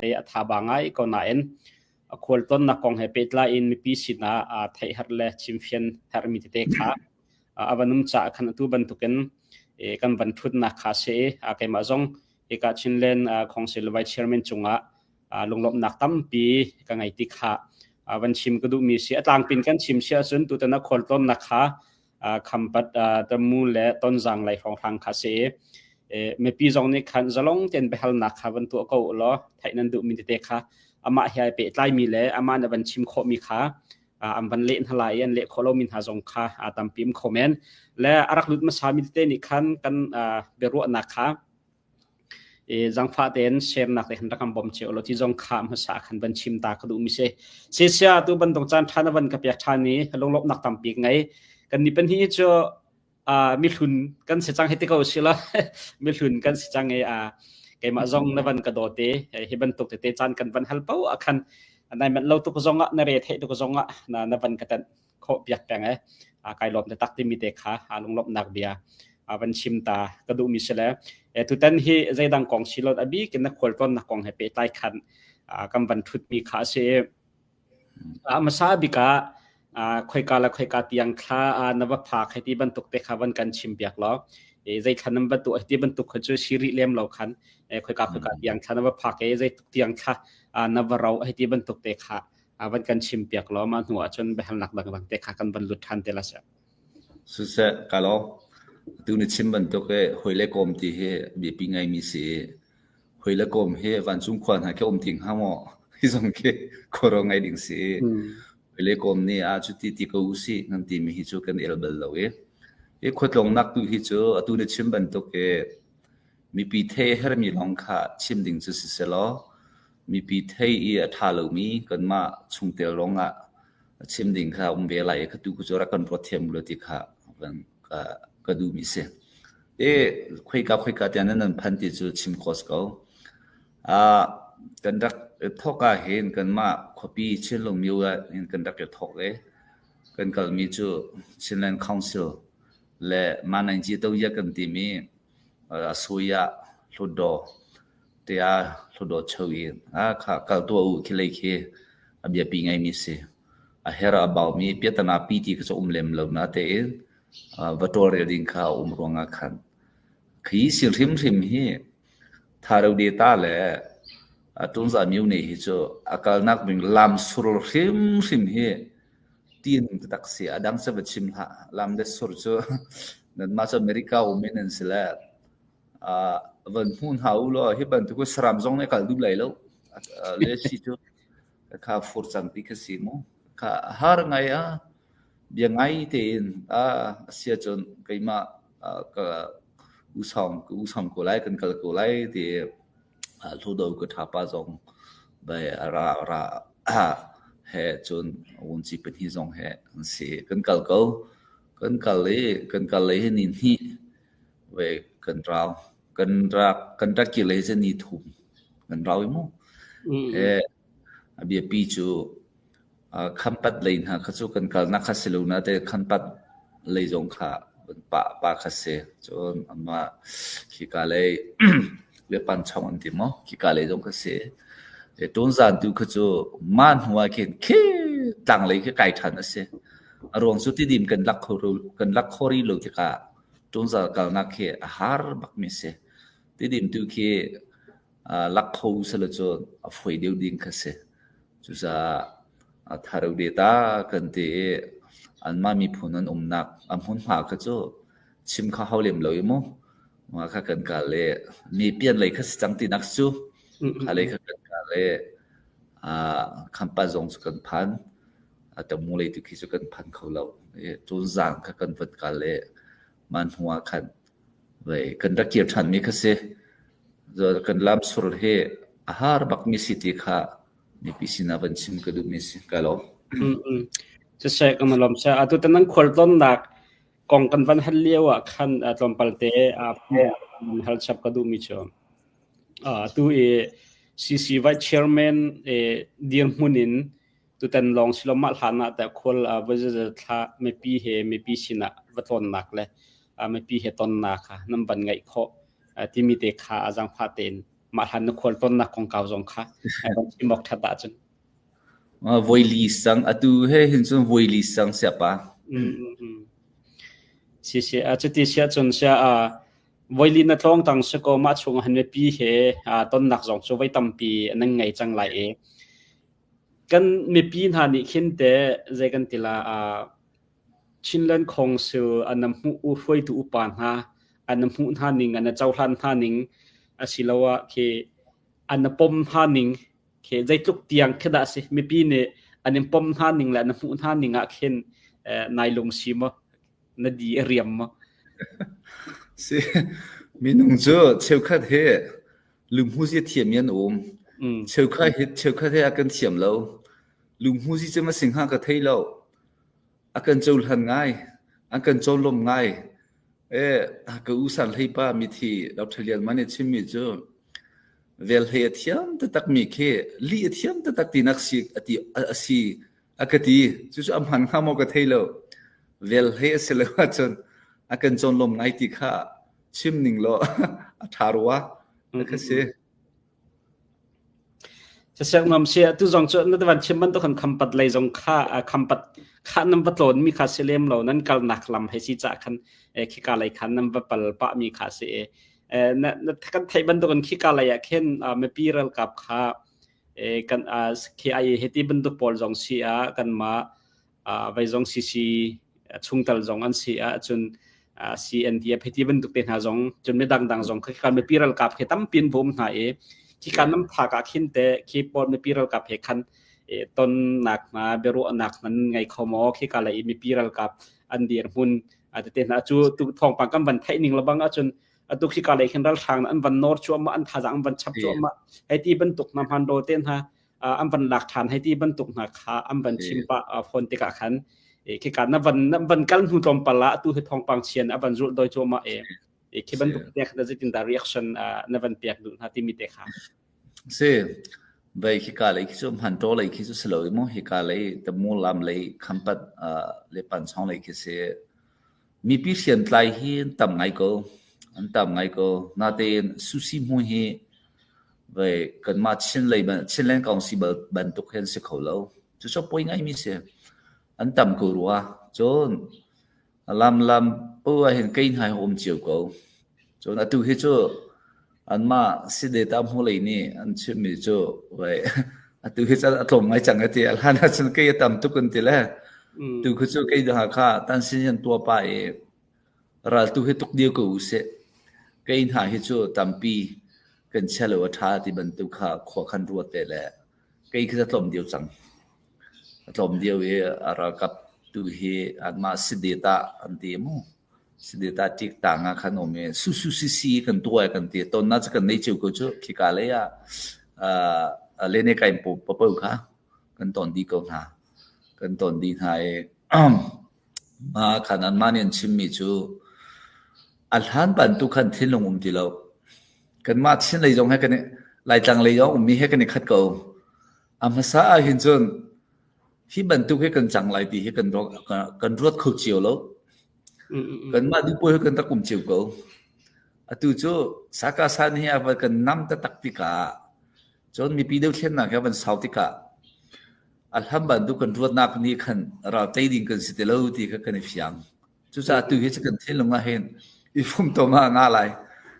a tha bangai ko na en a khol ton na kong he petla in mi pi sina a thai har le chimfian har mi te kha awanum cha khan tu ban tuken kan ban thut na kha se a kai ma jong eka chinlen council vice chairman chunga lunglop nak tam pi ka ngai ti kha awan chim ka du mi si atlang pin kan chim sia chun tu tana khol ton na kha khampat tamu le ton jang lai phong thang kha se me pi jong ni khan zalong ten behal na kha ban tu ko lo thainan du mi te kha ama hiai pe tlai mi le ama na ban chim kho mi kha am ban le halai an le kholo min ha jong kha atam pim comment le arak lut ma sami te ni khan kan beru na kha jang pha ten sem nak han rakam bom che olo ti jong kham ha sa khan ban chim ta khadu mi se sia tu ban tong chan thana ban ka pya thani longlop nak tam pi ngai kan ni pen hi cho mi thun kan se chang heti ko sila mi thun kan se chang ke ma jong na ban ka do te hi ban tok te chan kan ban hal pau akhan anai man lo tu ko zonga na re the tu ko zonga na ban ka tan kho pyak pang kai lom te tak ti mi te kha longlop nak bia ban chim ta ka du mi sela tu tan hi zaidang kong silot abi kin na khol ton na kong he pe tai khan kam ban thut mi kha se masa bika khoi ka tiang kha nawa pha khati ban tuk te kha ban kan chim piak lo zai khanam ba tu ti ban tuk kho siri lem lo khan khoi ka tiang kha nawa pha ke zai tuk tiang kha nawa rau ti ban tuk te kha ban kan chim piak lo ma hnuwa chon be hal nak bang te kha kan ban lut than te la sa su se ka lo tu ni chim ban tuk e hoile kom ti he bi pi ngai mi se hoile kom he van chung khwan ha ke om ting ha mo hi jong ke khoro ngai ding se le kom ni a chu ti ko usi ngam ti mi hi chu kan el bel lo e khotlong nak tu hi chu atu ne chim ban to ke mi pi the her mi long kha chim ding chu se lo mi pi the i a tha lo mi kan ma chung te long a chim ding kha be lai ka tu ku chu ra kan pro them lo ti kha ban ka du mi se khoi ka tian nan phan ti chu chim khos ko kan dak thoka hen kan ma khopi chilong miwa in kan dak thok kan kal mi chu Chinland Council le manan ji to ya kan ti mi asuya hlodo tia hlodo chawin kha kal to u khilei khe abia pi ngai mi se a hera about mi piatana pi ti ka lem lo na te vatorial ding kha ronga khan khi sil rim hi tharo data le atun za miu nei hi cho akal nak bing lam sur rim hi tin tak se adang sa chim ha lam de sur cho nan ma America women and sela van hun hau lo hi ban tu ko sram jong ne kal du lai lo le si cho ka for chang pi ka si mo ka har ngai bia ngai te sia chon kai ma ka usam ko lai kan kal ko lai te thu do ko thapa jong bai ra he chon un chi pe hi jong he se kan kal le ni hi we kan ra ki le je ni thum kan rawi mo abia pi chu khampat lein ha khachu kan kal na khasilu na te khampat le jong kha pa khase chon ama ki ka le le pan chong an ti mo ki ka le jong khase e ton zan tu khachu man huwa khen ke tang le ke kai than ase arong su ti dim kan lak khori lo ti ka ton za kal na khe har bak mi se ti dim tu ke lak khou se lo cho a foi deu ding khase chu za tharo data kan te an ma mi phunan umnak am hun ha kha chu chim kha hawlem lo mo ma kha kan ka le mi pian le kha chang ti nak chu kha le kha kan ka le khampa jong chu kan phan ta mu le tu ki chu kan phan kho lo chon zang kha kan vat ka le man huwa khan ve kan da kier than mi kha se zo kan lam sur he ahar bak mi city kha ni pisina ban chim ka du mi si ka lo se kam lom sa atu tanang kholton nak kong kan van hal lewa khan atlom palte hal chap ka du mi cho tu CC vice chairman dir munin tu tan long siloma thana ta khol vaje tha me pi sina vaton nak le me pi he ton na kha nam ban ngai kho ti mi te kha ajang pha ten มาหันควรต้นนักของเก่าจงค่ะบันชิมอกทัดจนvoili sang atu he hin chun voili sang sia pa si achuti sia chun sia voili na tlong tang se ko ma chung han me pi he ton nak jong chu vai tampi nang ngai chang lai e kan me pi na ni khin te je kan tila chinlan khong su anam hu u foi tu upan ha anam hu na ning ana chawhlan na ning asilawa ke anapom ha ning ke jaitluk tiang khada se me pi ne anim pom na ning la na hu na ning a khen nai long sima na di riam ma se minung jo cheukat he lum hu ji thiam yan cheukat he akan thiam lo lum hu ji chema singha ka thei lo akan chol han ngai akan chol lom ngai ka usan hei pa mi thi australian mane chimi jo vel he thiam ta tak mi khe li thiam ta tak tinak sik ati asi akati chu am han kha mo ka thei lo vel he selewa chon akan chon lom ngai ti kha chim ning lo atharwa ka seจะเสียงนำเสียตุจงจนวันชิมันต้องคำปัดเลยจงค่าคำปัดค่านำปัดหลนมีค่าเสลียมเหล่านั้นกลนักลำให้สิจะคันขี้กาไหลคันนำปัดปลปะมีค่าเสียถ้ากันไทยบันตุกันขี้กาไหลเช่นไม่ปีรัลกับค่ากันขี้ไอเหตุบันตุปอลจงเสียกันมาไว้จงซีชุงตัลจงอันเสียจนCND เหตุบันตุเป็นหาจงจนไม่ดังจงขี้การไม่ปีรัลกับเหตุตั้มปีนผมหายที่การนำถากาขินแต่คีปอดมีปีรัลกับเหคันต้นหนักมาเบรุหนักนั้นไงขโมขี้กาเลยมีปีรัลกับอันเดียร์หุ่นอาจจะเต็นอาจูตุทองปังกำบันไทยนิ่งระบังอาจนตุขี้กาเลยขึ้นรัลทางอันวันนอร์ชัวมาอันทาจังวันชับชัวมาให้ที่บรรทุกนำฮันโดเต้นฮะอันวันหลักฐานให้ที่บรรทุกหนักขาอันวันชิมปะฟอนติกาขันขี้การนั้นวันกันหุ่นตอมปะละตุทองปังเชียนอันวันจุดโดยชัวมาขี้บรรทุกเนี่ยจะจินตา reaction ในวันเปียกดูฮะที่มีเตะขาse bai khikale ki chom han to lai ki chu slow mo hikale the mo lam lai khampat le pan chong lai ki se mi pi sian tlai hi tam ngai ko na ten susi mo hi bai kan ma chin lai ban chin len kaung si ban tuk hen se kholo chu so poi ngai mi se an tam ko ruwa chon lam po hen kein hai hom chiu ko chon atu hi chu an ma sideta mholei ni an chimi jo wai atu hi cha atlom ngai chang ati alhana chan ke tam tukun tile tu khu chu ke da kha tan sin yan tua pa ral tu hi tuk dio ko se ke in ha hi chu tampi kan chalo tha ti ban tu kha kho khan ruat te le ke kha tlom dio chang tlom dio ara kap tu hi an ma sideta an ti mo sideta tik tanga khanome su kan toy kan ti ton na kan nei chu ko chu khikale ya lene kai po kha kan ton di ko na kan ton di thai ma khanan manian chimmi chu alhan ban tu khan thilongum ti lo kan ma chin lei jong ha kan lai tang lei jong mi he kan khat ko amasa hin chon hi ban tu he kan chang lai ti he kan rot khau chiu lo kan ma du poi kan ta kum chiu ko atu chu saka san hi ava kan nam ta taktika chon mi pi deu thlen na ka ban sautika alhamban du kan ruat nak ni khan ra tai ding kan sitelo ti ka kan fiang chu sa tu hi kan thelonga hen I fum to ma nga lai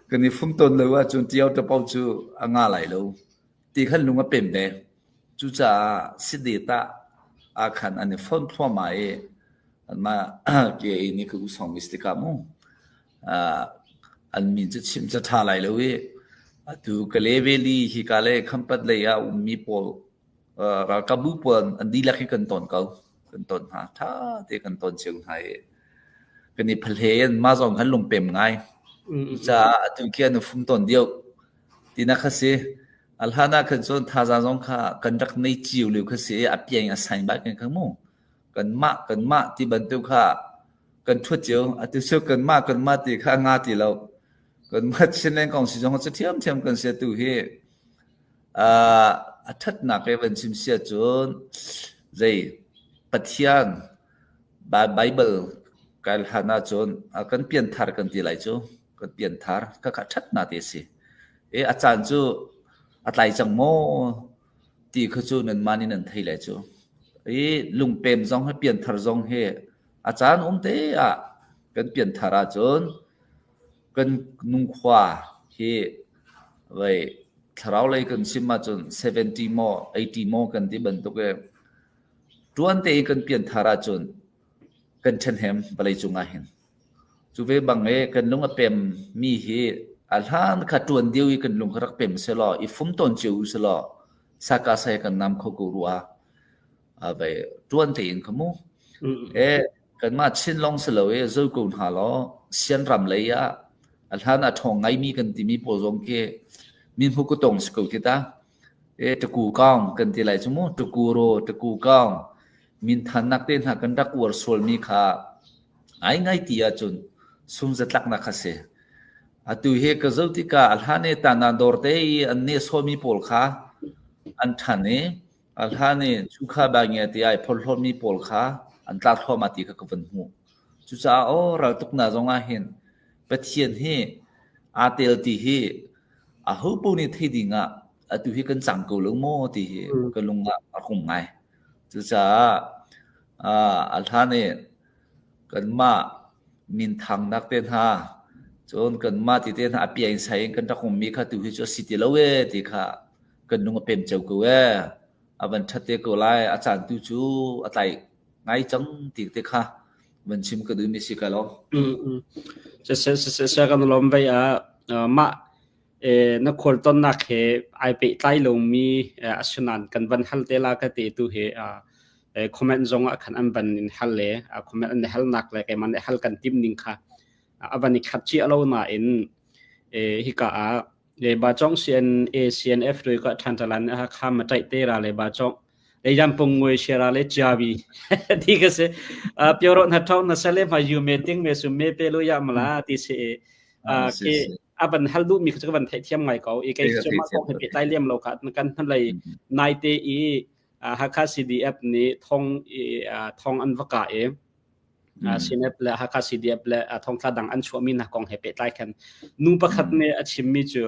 kan I fum ton lo wa chun tiaw ta pau chu anga lai lo ti khan lunga pem de chu cha sideta a khan an phon thwa ma e ma ke ni ku song mistika mo an min chu chim cha tha lai lo we atu kaleveli hi kale khampat le ya mi pol ra kabu pon an di la ki kan ton ha tha te kan ton chung hai kan ni phlen ma jong han lum pem ngai cha atu kia nu fum ton dio tina khase alhana khan chon tha za jong kha kan rak nei chiu lu khase a piang a sain ba kan khamo kan ma ti ban tu kha kan thut chiu atu so kan ma ti kha nga ti lo kan ma chen len kong si jong cha thiam kan se tu he a that na ke ban sim sia chon zai pathian ba bible kal hana chon kan pian thar kan ti lai chu kan pian thar ka that na te si อาจารย์จูอัตไลจังโมตีเขาจูนันมานี่นันไทยเลยจูลุงเปมจงให้เปลี่ยนทารจงเฮอาจารย์เตะกันเปลี่ยนทาราจนกันนุ่งขวาเฮไว้ทาราวเลยกันซิมาจน70 โม 80 โมกันที่บรรทุกจวนเตะกันเปลี่ยนทาราจนกันเชนแฮมบริจุงอาเห็นจูเวบังกันลุงเปมมีเฮอัลฮันขัดจวนเดียวกันลุงรักเปมเสลออีฟุมต้นจิวเสลอสักกาเซกันนำเขากูรัวไปจวนเตะขมูกันมาชินลงเสลอเจ้ากุนหาล้อเสียนรำเลยอัลฮันทองไงมีกันที่มีโปรจงเกมินผู้กุตงสกุลที่ตาตะกูกองกันที่ไรชั่วโมงตะกูโรตะกูกองมินทันนักเต้นหากันดักวัวสวลมีขาไอ้ไงที่อาจุนซุ่มจะตักนักเสียตุเฮกเจ้าที่กาอัลฮันตานาดอร์เตยอันนี้สมีโพลขาอันทันอัลฮันชุขาบางอย่างที่ไอ้พลทมีโพลขาอันตัดข้อมาตีกับวันหูจุจ้าเราตุกนาจงอาเห็นเปทียนเฮอาเตลตีเฮหูปูนี่ที่ดิ่งตุเฮกันจังกูลงโมตีเฮกันลงคงไงจุจ้าอัลฮันกันมามินทางนักเต้นหาจนกันมาที่เต้นหาเปียงใส่กันตะคงมีข้าตุเฮจสิติละเวตีข้ากันลงเป็นเจ้ากูบันทัดเตกูไลอาจารย์ตุจูอะไรไงจังตีเตค่ะมันชิมก็ดูมีสิกะลอจะกันลมไปมานักคนต้นนักเฮไอไปใต้ลงมีสนันกันวันฮัลเตลากะติตุเฮคอมเมนต์จงคันอันบันนิฮัลเลคอมเมนต์อันฮัลนักเลยมันฮัลกันติมนิงค่ะบันนิขัดจีอโลนาฮิกะบาจง CNF ด้วยก็ทันตะลันข้ามมาใจเตราเลยบาจงยามปงงวยเชราเลจาบีที่ก็เสเปียรนัทองนัสเลมาอยู่เมติ้งเมสุเมเปลุยามลาที่เสบันฮัลดูมีก็บันเทียมไงเขาอีกไอ้จะมาต้องให้ไปใต้เลี่ยมเราค่ะกันทันเลยนายเตฮักคา CDF นี้ทองอันวกาCNF และฮักคา CDF และทองตาดังอันชัวมินกองให้ไปใต้กันนูประคัดเนี่ยชิมมิจู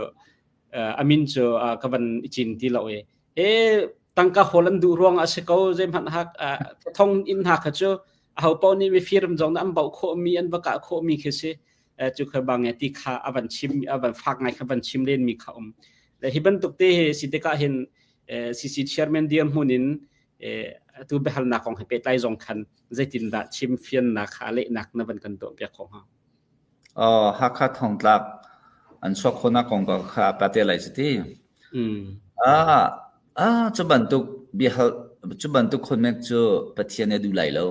อามินจูกับบันจินที่เราตั้งกะฮอลันดูรวงอาศัยเขาเจมันฮักท่องอินฮักจูเอาปอนี่วิฟิร์มจงนั้นบอกโคมีอันประกาศโคมีคือสิจุกบางอย่างที่ข้าอันชิมอันฟักไงข้าอันชิมเล่นมีเขาและที่บันทุกที่สิเดก้าเห็นซีเชียร์แมนเดียมหุ่นินตัวเบลนักของให้ไปใต้จงคันใจตินดาชิมเฟียนนักอะไรนักนับเป็นกันตัวเปียกของเขาฮักข้าทองลักอันชอบคนนักของก็ข้าประเทศอะไรสิที่จุบันตุกบิฮจุบันตุกคนแม่จูปะเทียนดูไหลแล้ว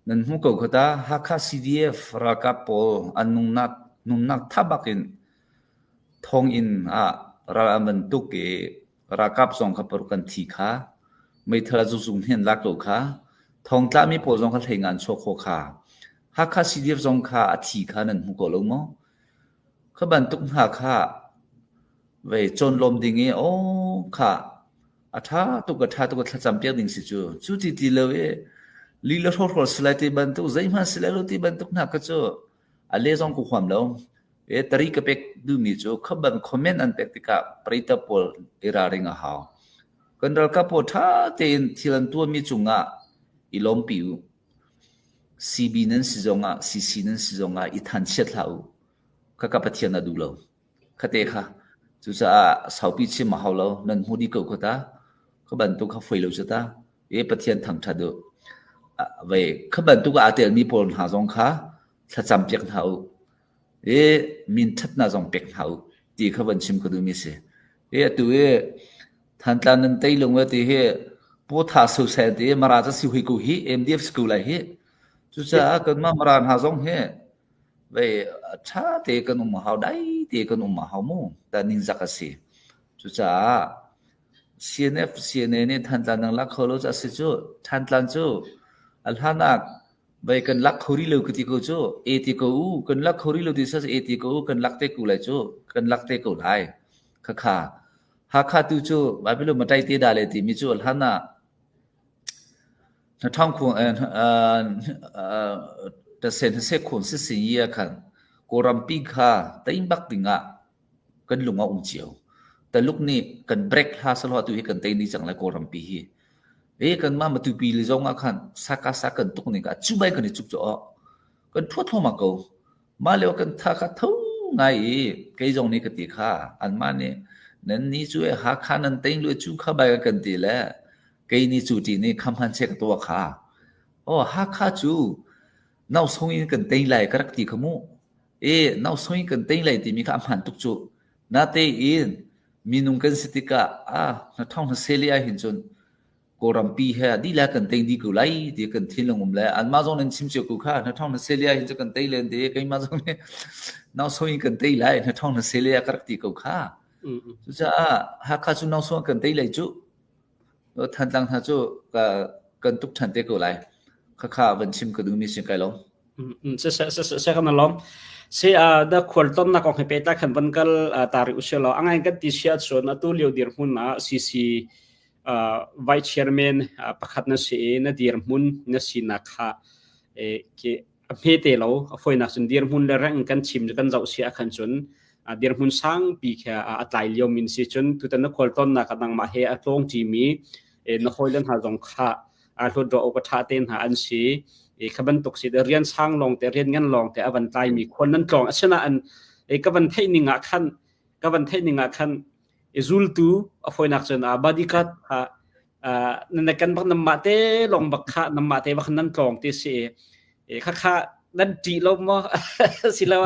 นั่นหูก็คือตาฮักข้า CDF รักปออันนุ่มนักทับกินทองอินราบันตุกรักส่งขับปรุกันทีค่ะไม่ทะเลจุ่มเห็นลักโลค่ะทองตามีโปรจงขัดเหงานโชโคค่ะฮักข้า CDF จงค่ะทีค่ะนั่นหูก็ลงมั้งขบันตุกฮักค่ะไว้จนลมดิ่งค่ะถ้าตุกจำเปียกดิ่งสิจูที่เลยลีลาโทรสไลต์บันตุกใจมันสไลต์ที่บันตุกนักก็จูอะไรจงกูความแล้วตรีกับเป็กดูมีจูขบันคอมเมนต์อันเป็กติกาปริตาโพลราริงหาวกันรักกับโพถ้าเต็นที่ลันตัวมีจุงอีลมปิวCB นั้นสิจงCC นั้นสิจงอีทันเช็ดเหล่ากับปะเทียนดูแล้วคเตค่ะจุจะสาวปีชิมหาวแล้วนั่นหูดีก็ตาขบันตุกเขาไฟแล้วจุตาปะเทียนทางทัดไว้ขบันตุกอาเตลมีโพลหาจงค่ะถ้าจำเปียกเหามินทัดน่าจงเปียกเหาตีขบันชิมก็ดูมีสิตัวทันตานันเตยลงว่าที่ปูท้าสุเสดีมาราจะสิวิกุฮี MDF สกูลเลยจุจะกันมาราหาจงไว้ชาเตกันหาวได้เตกันหาวมูแต่นินจักสิจุจะ CNF นี่ทันตานังลักเขาเราจะสิจูทันตาจูอัลฮานักไว้กันลักเขาริโลกุติโกจูติโกกันลักเขาริโลดิสัสติโกกันลักเตกูเลยจูกันลักเตกูเลยค่ะฮักข้าตูจูบาบิโลมาไตเตดาเลติมิจูอัลฮานะท่องคงแต่เซนเซคุนสิสิยะคันโกรัมปีค่ะแต่อิมบักติงะก กันลุงเอาเจียวแต่ลูกนี่กันเบรกหาสลอตุให้กันเตนี่จังไรโกรัมปีกันมาตุปีลิจงอาคันสักกันตุกนี่ก็จุบไปกันจุบจ่อกันทั่วมากูมาเลวกันทักทุ่งไงเกยจงนี่ก็ตีข้าอันมาเนี่ยนั่นนี่ช่วยหาข้านั่นเต็งเลยจุข้าไปกันตีแล้วเกยนี่จุดีนี่คำพันเช็คตัวข้าหาข้าจูน่าส่งอินกันเต็งไหลกระตีขมูน่าส่งอินกันเต็งไหลตีมีคำพันตุกจูน่าเตอินมีนุ่งกันสติกะน่าท่องเซเลียหินจนโกรัมปีเฮดีแล้วกันเต็งดีกูไล่ดีกันทิ้งลงแล้วอันมาจงนั้นชิมเชียวกูข้าน่าท่องเซเลียหินจนกันเต็งเลยดีกันมาจงเนี่ยน่าส่งอินกันเต็งไหลน่าท่องเซเลียกระตีกูข้าจุจ้าหาข้าจูน่าส่งกันเต็งไหลจูทันตังท่าจูกันตุกทันเตกูไล่ข้าวันชิมก็ดูมีสิ่งไกลลงเสียกันนั่นล้อมเสียดขวดต้นนักของให้ไปตาขันบันกัลตาริอุเชลอังไงกันที่เสียส่วนตัวเลี้ยวดีร์มุนซีไวท์เชอร์แมนประคัดนั่นเสียนั่นดีร์มุนนั่นสินักค่ะที่เพื่อเตลล์ฝอยนักจนดีร์มุนเลยแรงกันชิมกันเจ้าเสียขันจนดีร์มุนสังปีแค่อัตไลเลี้ยวมินสิจนทุกท่านนักขวดต้นนักกันมาเฮอัตลงจีมีนักขวดเล่นหาจงค่ะหลุดออกท่าเต้นหาอันสีขบันตกสิเรียนช่างลงแต่เรียนงั้นลงแต่อวันตายมีคนนั้นกลองฉะนั้นกบันเทนิงะคันจุลตูฝอยนักจนบาดิกัดนั่นกันบักน้ำมาเตลงบักขะน้ำมาเตบักนั้นกลองที่สิข้านั่นจีลมสิแล้ว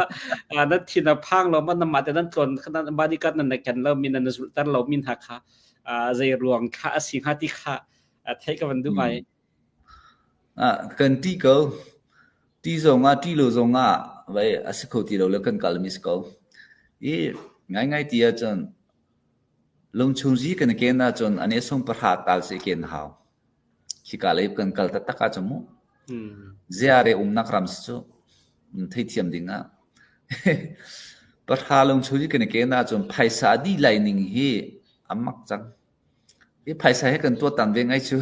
นั่นที่นับพังเรามันน้ำมาเตนั้นกลอนขนาดบาดิกัดนั่นกันเรามีนั่นจุลตันเรามินหักค่ะใจรวงข้าสิงหาติค่ะไทยกับมันดูไหมกันที่เขาที่ส่งที่เราส่งไว้สักคนที่เราเลิกกันกันมิสเขาง่ายที่จนลงชุนจีกันเกณฑ์จนอันนี้ส่งประหารตัลสิเกณฑ์เขาที่การเลิกกันกันตักจมูกเจ้าเรื่องนักรำสุดมันที่เทียมดิ่งประหารลงชุนจีกันเกณฑ์จนไพ่สาดีไลนิ่งฮีอามักจังไพ่สาให้กันตัวตันเวงไอชู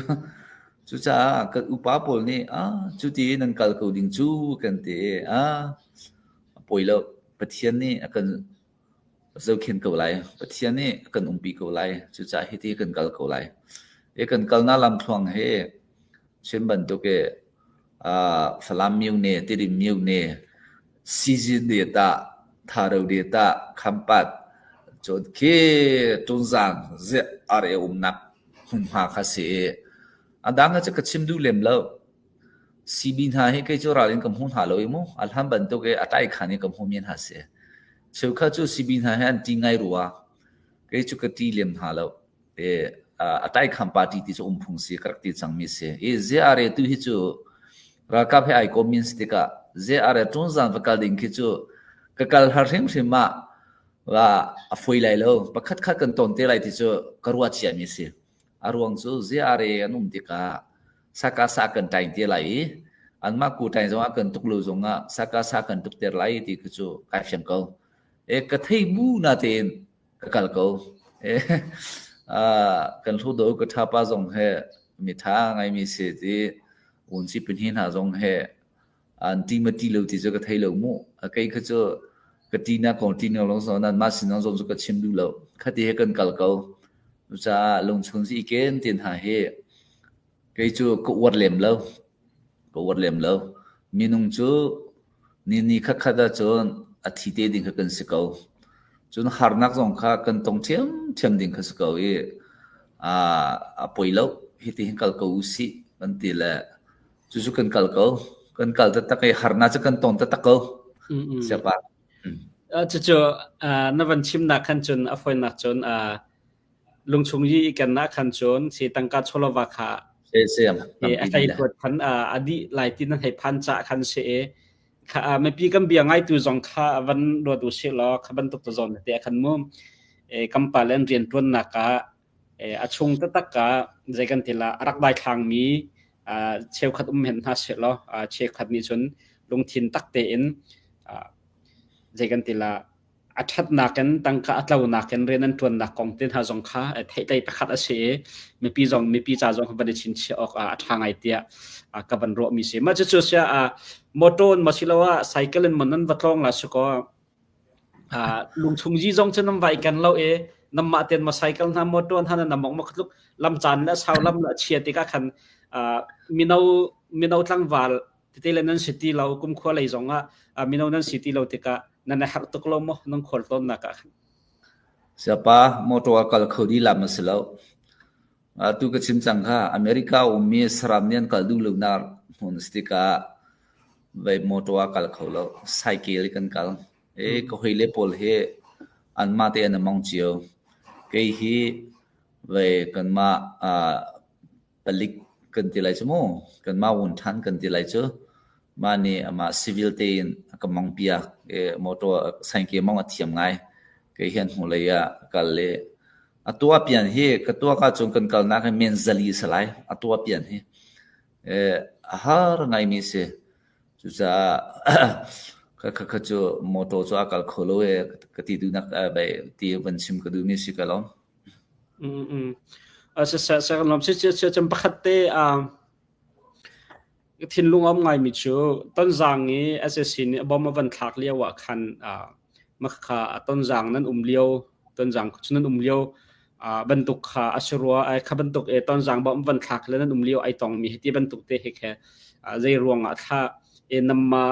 จุจ้าก็อุปาปลนี่จุดที่นั่นกัลกูดิ่งจูกันเตะปอยแล้วปะเทียนนี่กันเจ้าเขียนกูไลปะเทียนนี่กันปีกูไลจุจ้าเฮตีกันกัลกูไลกันกัลน่าลำคลองเฮเช่นบันตุกฟลามมิวเน่ติริมิวเน่ซีจิเดตาทารุเดตาคัมปัดจดเคตุนซังเจอาเรนักหุ่นหาคาเซดังก็จะกระชิมดูเล่มแล้วซีบินหาให้ใครจะรอเล่นกับหุ่นหาเลยมั้งอัลฮัมบันตุกอัตไอขันนี่กับหุ่นมีนหาเสียเชื่อข้าจูซีบินหาให้อันจริงไงรัวใครจะกระตีเล่มหาแล้วอัตไอขันปาร์ตี้ที่จะพุ่งเสียกระตีจังมีเสียเจอาเรตุฮิจูรักกับให้ไอคอมมินสติกะเจอาเรตุนซันฟักกัลดิ่งคิจูกักกัลฮาร์เรมชิมาว่าฟอยไลโลปักขัดขัดกันตอนเตลัยที่จูกรัวเชียมีเสียอารวงจูเจอาเรนุ่มติกาสักสักกันใจเตลัยอันมากูใจจงอากันตุกลูจงอาสักสักกันตุกเตลัยที่คือจูกายเฟียงเขากระเทยมูนาเตนกัลเขากันทุดโอกระทาปาจงเฮมีทางไงมีเสียที่อุ่นสิเป็นหินหาจงเฮอันที่มาตีเหลวที่จะกระเทยเหลวมูใครคือจูกตีน่าของตีน่าลงสอนนั้นมาสิน้องจงจะกระชิมดูเหลวคดีให้กันกัลเขาจะลงทุนสิเกณฑ์เตียนหาเฮก็จูก็วัดเล่มแล้วมีนุ่งจูนี่ขัดจนอาทิตย์ดิ่งกันสิเขาจนหานักจงข้ากันตรงเทียมดิ่งกันสิเขาปอยแล้วเหตุให้กัลเขาสิกันตีละจู่กันกัลแต่ตะกี้หานักจะกันตรงแต่ตะเขาใช่ปะจู่นับวันชิมนักขันจนอฟอยนักจนลงชงยีกันนักขันจนสีตังกาชลวาคาเสียอะไรกดพันอดีหลายที่นั่นให้พันจ่าขันเสไม่ปีกันเบียงไงตัวจงข้าวันรวดอุเชลขบันตุกตัวจงแต่ขันมุมกัมปาเลนเรียนต้นนักอาชงตะตักกะใจกันทีละรักใบทางมีเชลขัดเห็นหาเสลเชลขัดนี้จนลงทินตักเตนใจกันทีละอัฐนักกันตั้งกะอัตลาวนักกันเรียนนั้นตัวนักของเต้นหาจงข้าเทได้ประคัดเสไม่ปีจ่าจงขบันชินเชออกทางไอเดียกับบันรวมีเสมาจะช่วยมอโตนมาชิลว่าไซเคิลมันนั้นวัดลองละสก็ ลุงชุงจีจงจะนำไว้กันเรานำมาเตียนมาไซเคิลนำมอเตอร์ท่านนำมองมาลุกลำจานและชาวลำละเชียติกาคันมีนาวตั้งวาลที่เลนันซิตี้เรากุมขวาเลยจงมีนาวนันซิตี้เราติกานั่นแหละตุกลมนั่งขวดต้นนักSiapa motor kal khodi la masalo tu ka chim changha America umi sramnian kal du lunar hun stika vai motor kal kholo cycle kan kal ko hile pol he an ma te an mong chiu ke hi vai kan ma palik kan ti lai chmo kan ma won than kan ti lai chu ma ni ama civil te ka mong pia motor cycle mong athiam ngai ke hian hulaya kalle atua pian hi katua ka chung kan kal na ka men zali salai atua pian hi har ngai mi se chu sa ka chu moto chu akal kholo ka ti du nak bai ti ban sim ka du mi si ka long sa lom se cham pakhat te thin lungom ngai mi chu ton jang ni assassin bom van thak liawa khanมักขาต้นจางนั้นเลี้ยวต้นจางนั้นเลี้ยวบรรทุกขาอสุรัวขับบรรทุกต้นจางบ่มันทักแล้วนั้นเลี้ยวไอตองมีที่บรรทุกเตะแค่ใจรวงถ้านำมา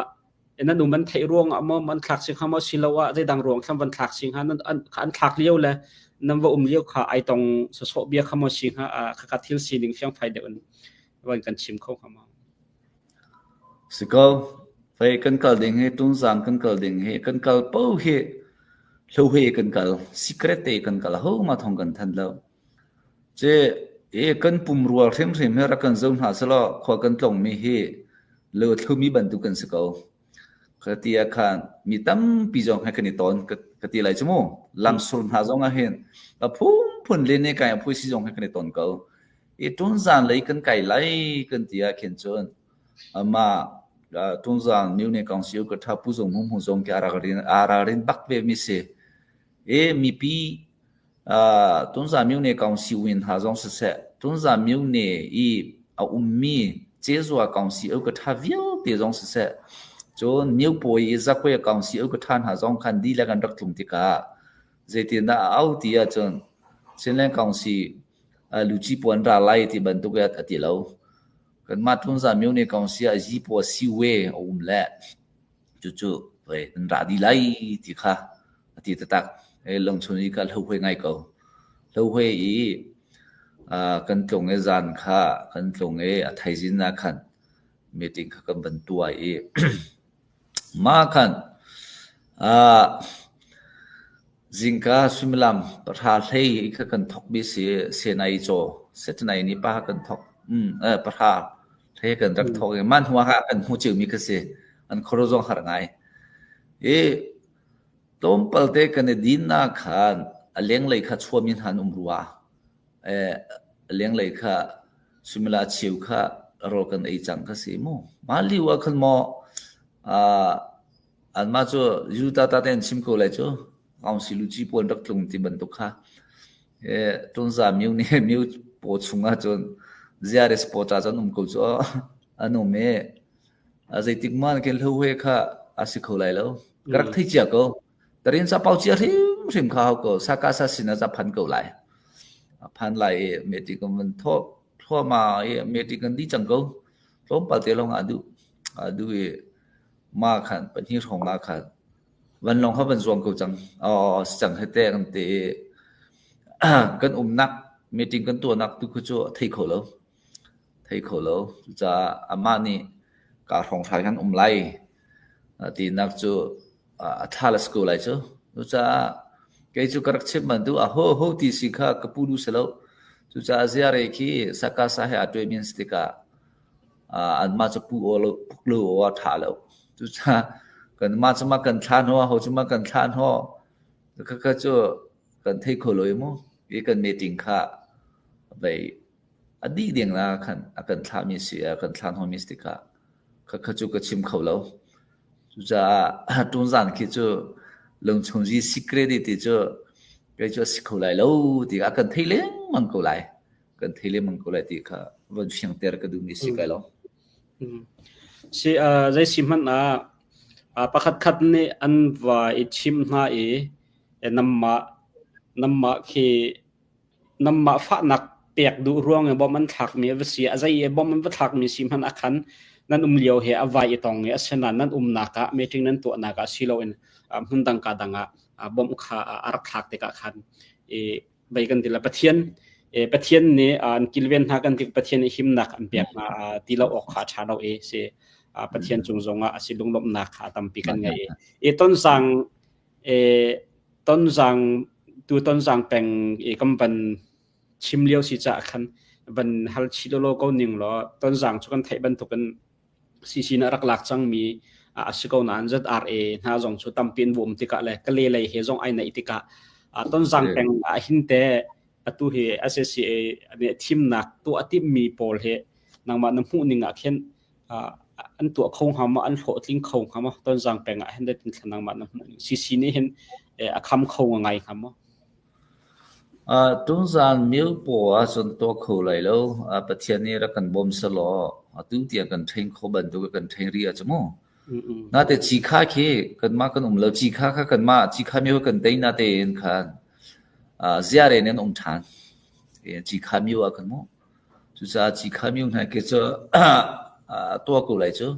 นั้นมันไทยรวงมันทักสิงหามาสิลาวะใจดังรวงทำวันทักสิงหานั้นอันทักเลี้ยวแล้วนำว่าเลี้ยวขาไอตองสะสบเบียขมาสิงหาขัดทิลซีนิงเฟียงไฟเดินวันกันชิมเข้าขมาสิก็phải cần cờ đình hay tuân giang cần cờ đình hay cần cờ bao hay lâu hay cần cờ secret hay cần cờ hậu mà thong cần thân lâu chứ cần bùm ruột thêm thêm hay là cần dùng hạ sơ lo khoa cần tổng mi hay lâu lâu mi bận tu cần sự cầu cái tia khan mi tâm pi jong hay cần ton cái tia lại chứ mo làm sườn hạ jong ahen là phun lên này cái phun si jong hay cần ton cầu tuân giang lấy cần cái lấy cần tia khen chọn mà tuân giang nếu này còn siêu cái tháp bút dùng mông dùng cái ararin bắc về mi se mi pi tuân giang nếu này còn siêu in hà giống sẽ tuân giang nếu này mi chế doa còn siêu cái tháp viêu để giống sẽ cho nếu bồi ra quay còn siêu cái than hà giống khăn đi là gần đặc thùng thì cả vậy thì na áo thì chọn trên lên còn siêu lưu chi buồn ra lại thì bận tụ cái thì lâu kan ma thun za miu ne kaung sia ji po si we le chu ve ra di lai ti kha ti ta tak long chuni ka lo hwe ngai ko lo hwe kan tlong zan kha kan tlong thai jin na khan meeting kha kan ban tua ma khan zinka sumlam patha thei kha kan thok bi se nai cho set nai ni pa kan thok patha thế cần đặc thọ cái man hoa hạ cần hỗ trợ mi cái gì anh khổ rong hạt ngay tôm bal te cần din na khan leng lei kha chua min han umruwa leng lei kha sumila chiu kha ro kan ei chang ka si mo ma liwa khan mo an ma cho yuta ta ten sim ko lai cho ang silu chi pon dak tlung ti ban to kha ton za miu ne miu po chunga chon zia sport azan ko cho anome azai tikman ken hwe kha asikho lai lo karak thai chia ko tarin sa pau chia rim kha ko sakasa sina za phan ko lai phan lai medical man tho ma medical di chang ko lom pa te long adu ma khan pani thong ma khan van long ha van zong ko chang chang hete kan te kan nak meeting kan to nak tu ko cho thai kho lo thầy khổ lâu za amani cả phòng thái han lai thì nak chu thala school lai chu za cái chu karak chep man tu ho ti sikha kapulu selo chu za zia re ki sakasa ha atwe min stika anma chu pu olo puklu wa thalo chu za kan ma chama kan than ho chuma kan than ho ka chu kan thei khổ loi mo e kan meeting kha bai adi ding la khan akan thla mi si akan thlan ho mistika kha chu ka chim kholo chu za tun zan ki chu long chung ji secret ti chu cái chu sikho lai lo ti akan theile mang ko lai kan theile mang ko lai ti kha van fiang ter ka du mi si kai lo si zai simhan ประคัดนี่อันว่าชิมหน้าน้ำมาคือน้ำมาฝานักเปียกดูร่วงบ่มันถักมีวิเสียใจบ่มันถักมีสิมันอาคันนั่นเลียวเฮอวายตองเฉะนั้นนั่นนักะเมติงนั้นตัวนักะสิโลอินหุ่นดังกะดังะบ่มขาอารักถักเตกะคันใบกันติละปะเทียนนี่อันกิลเวนหากันติปะเทียนหิมนักอันเปียกติละออกขาชาเราเสปะเทียนจงจงะสิลงลบนักขาตำปีกันไงต้นสังต้นสังแปลงกำบันชิมเลียวสิจะคันบันฮัลชิโลโลก็นิ่งล้อต้นสังชุกันไทยบันทุกันซีนรักหลักจังมีสิกนันจัดน่าจงชุดตำปีนวมติกะเลยก็เลยเฮจงไอในติกะต้นสังแปลงหินเตตัวเฮSSCAเนี่ยทีมนักตัวทีมมีโปลเฮนังมาน้ำหูนิ่งเข็นอันตัวคงหามาอันโหดลิงคงหามาต้นสังแปลงเห็นได้ถึงนังมาน้ำหูซีนี่เห็นคำคงไงหามาต้นสังมีโปจนตัวเขาเลยแล้วประเทศนี้รักกันบ่มสลอตุ้งเตียกันเทงเขาบันตัวกันเทงเรียจมั้งน่าแต่จีค่าเคกันมากันแล้วจีค่ากันมาจีค่ามีกันเต็งน่าแต่เห็นคันziare nen than ji khamiu a kan mo chu sa ji khamiu na ke cho to ko lai chu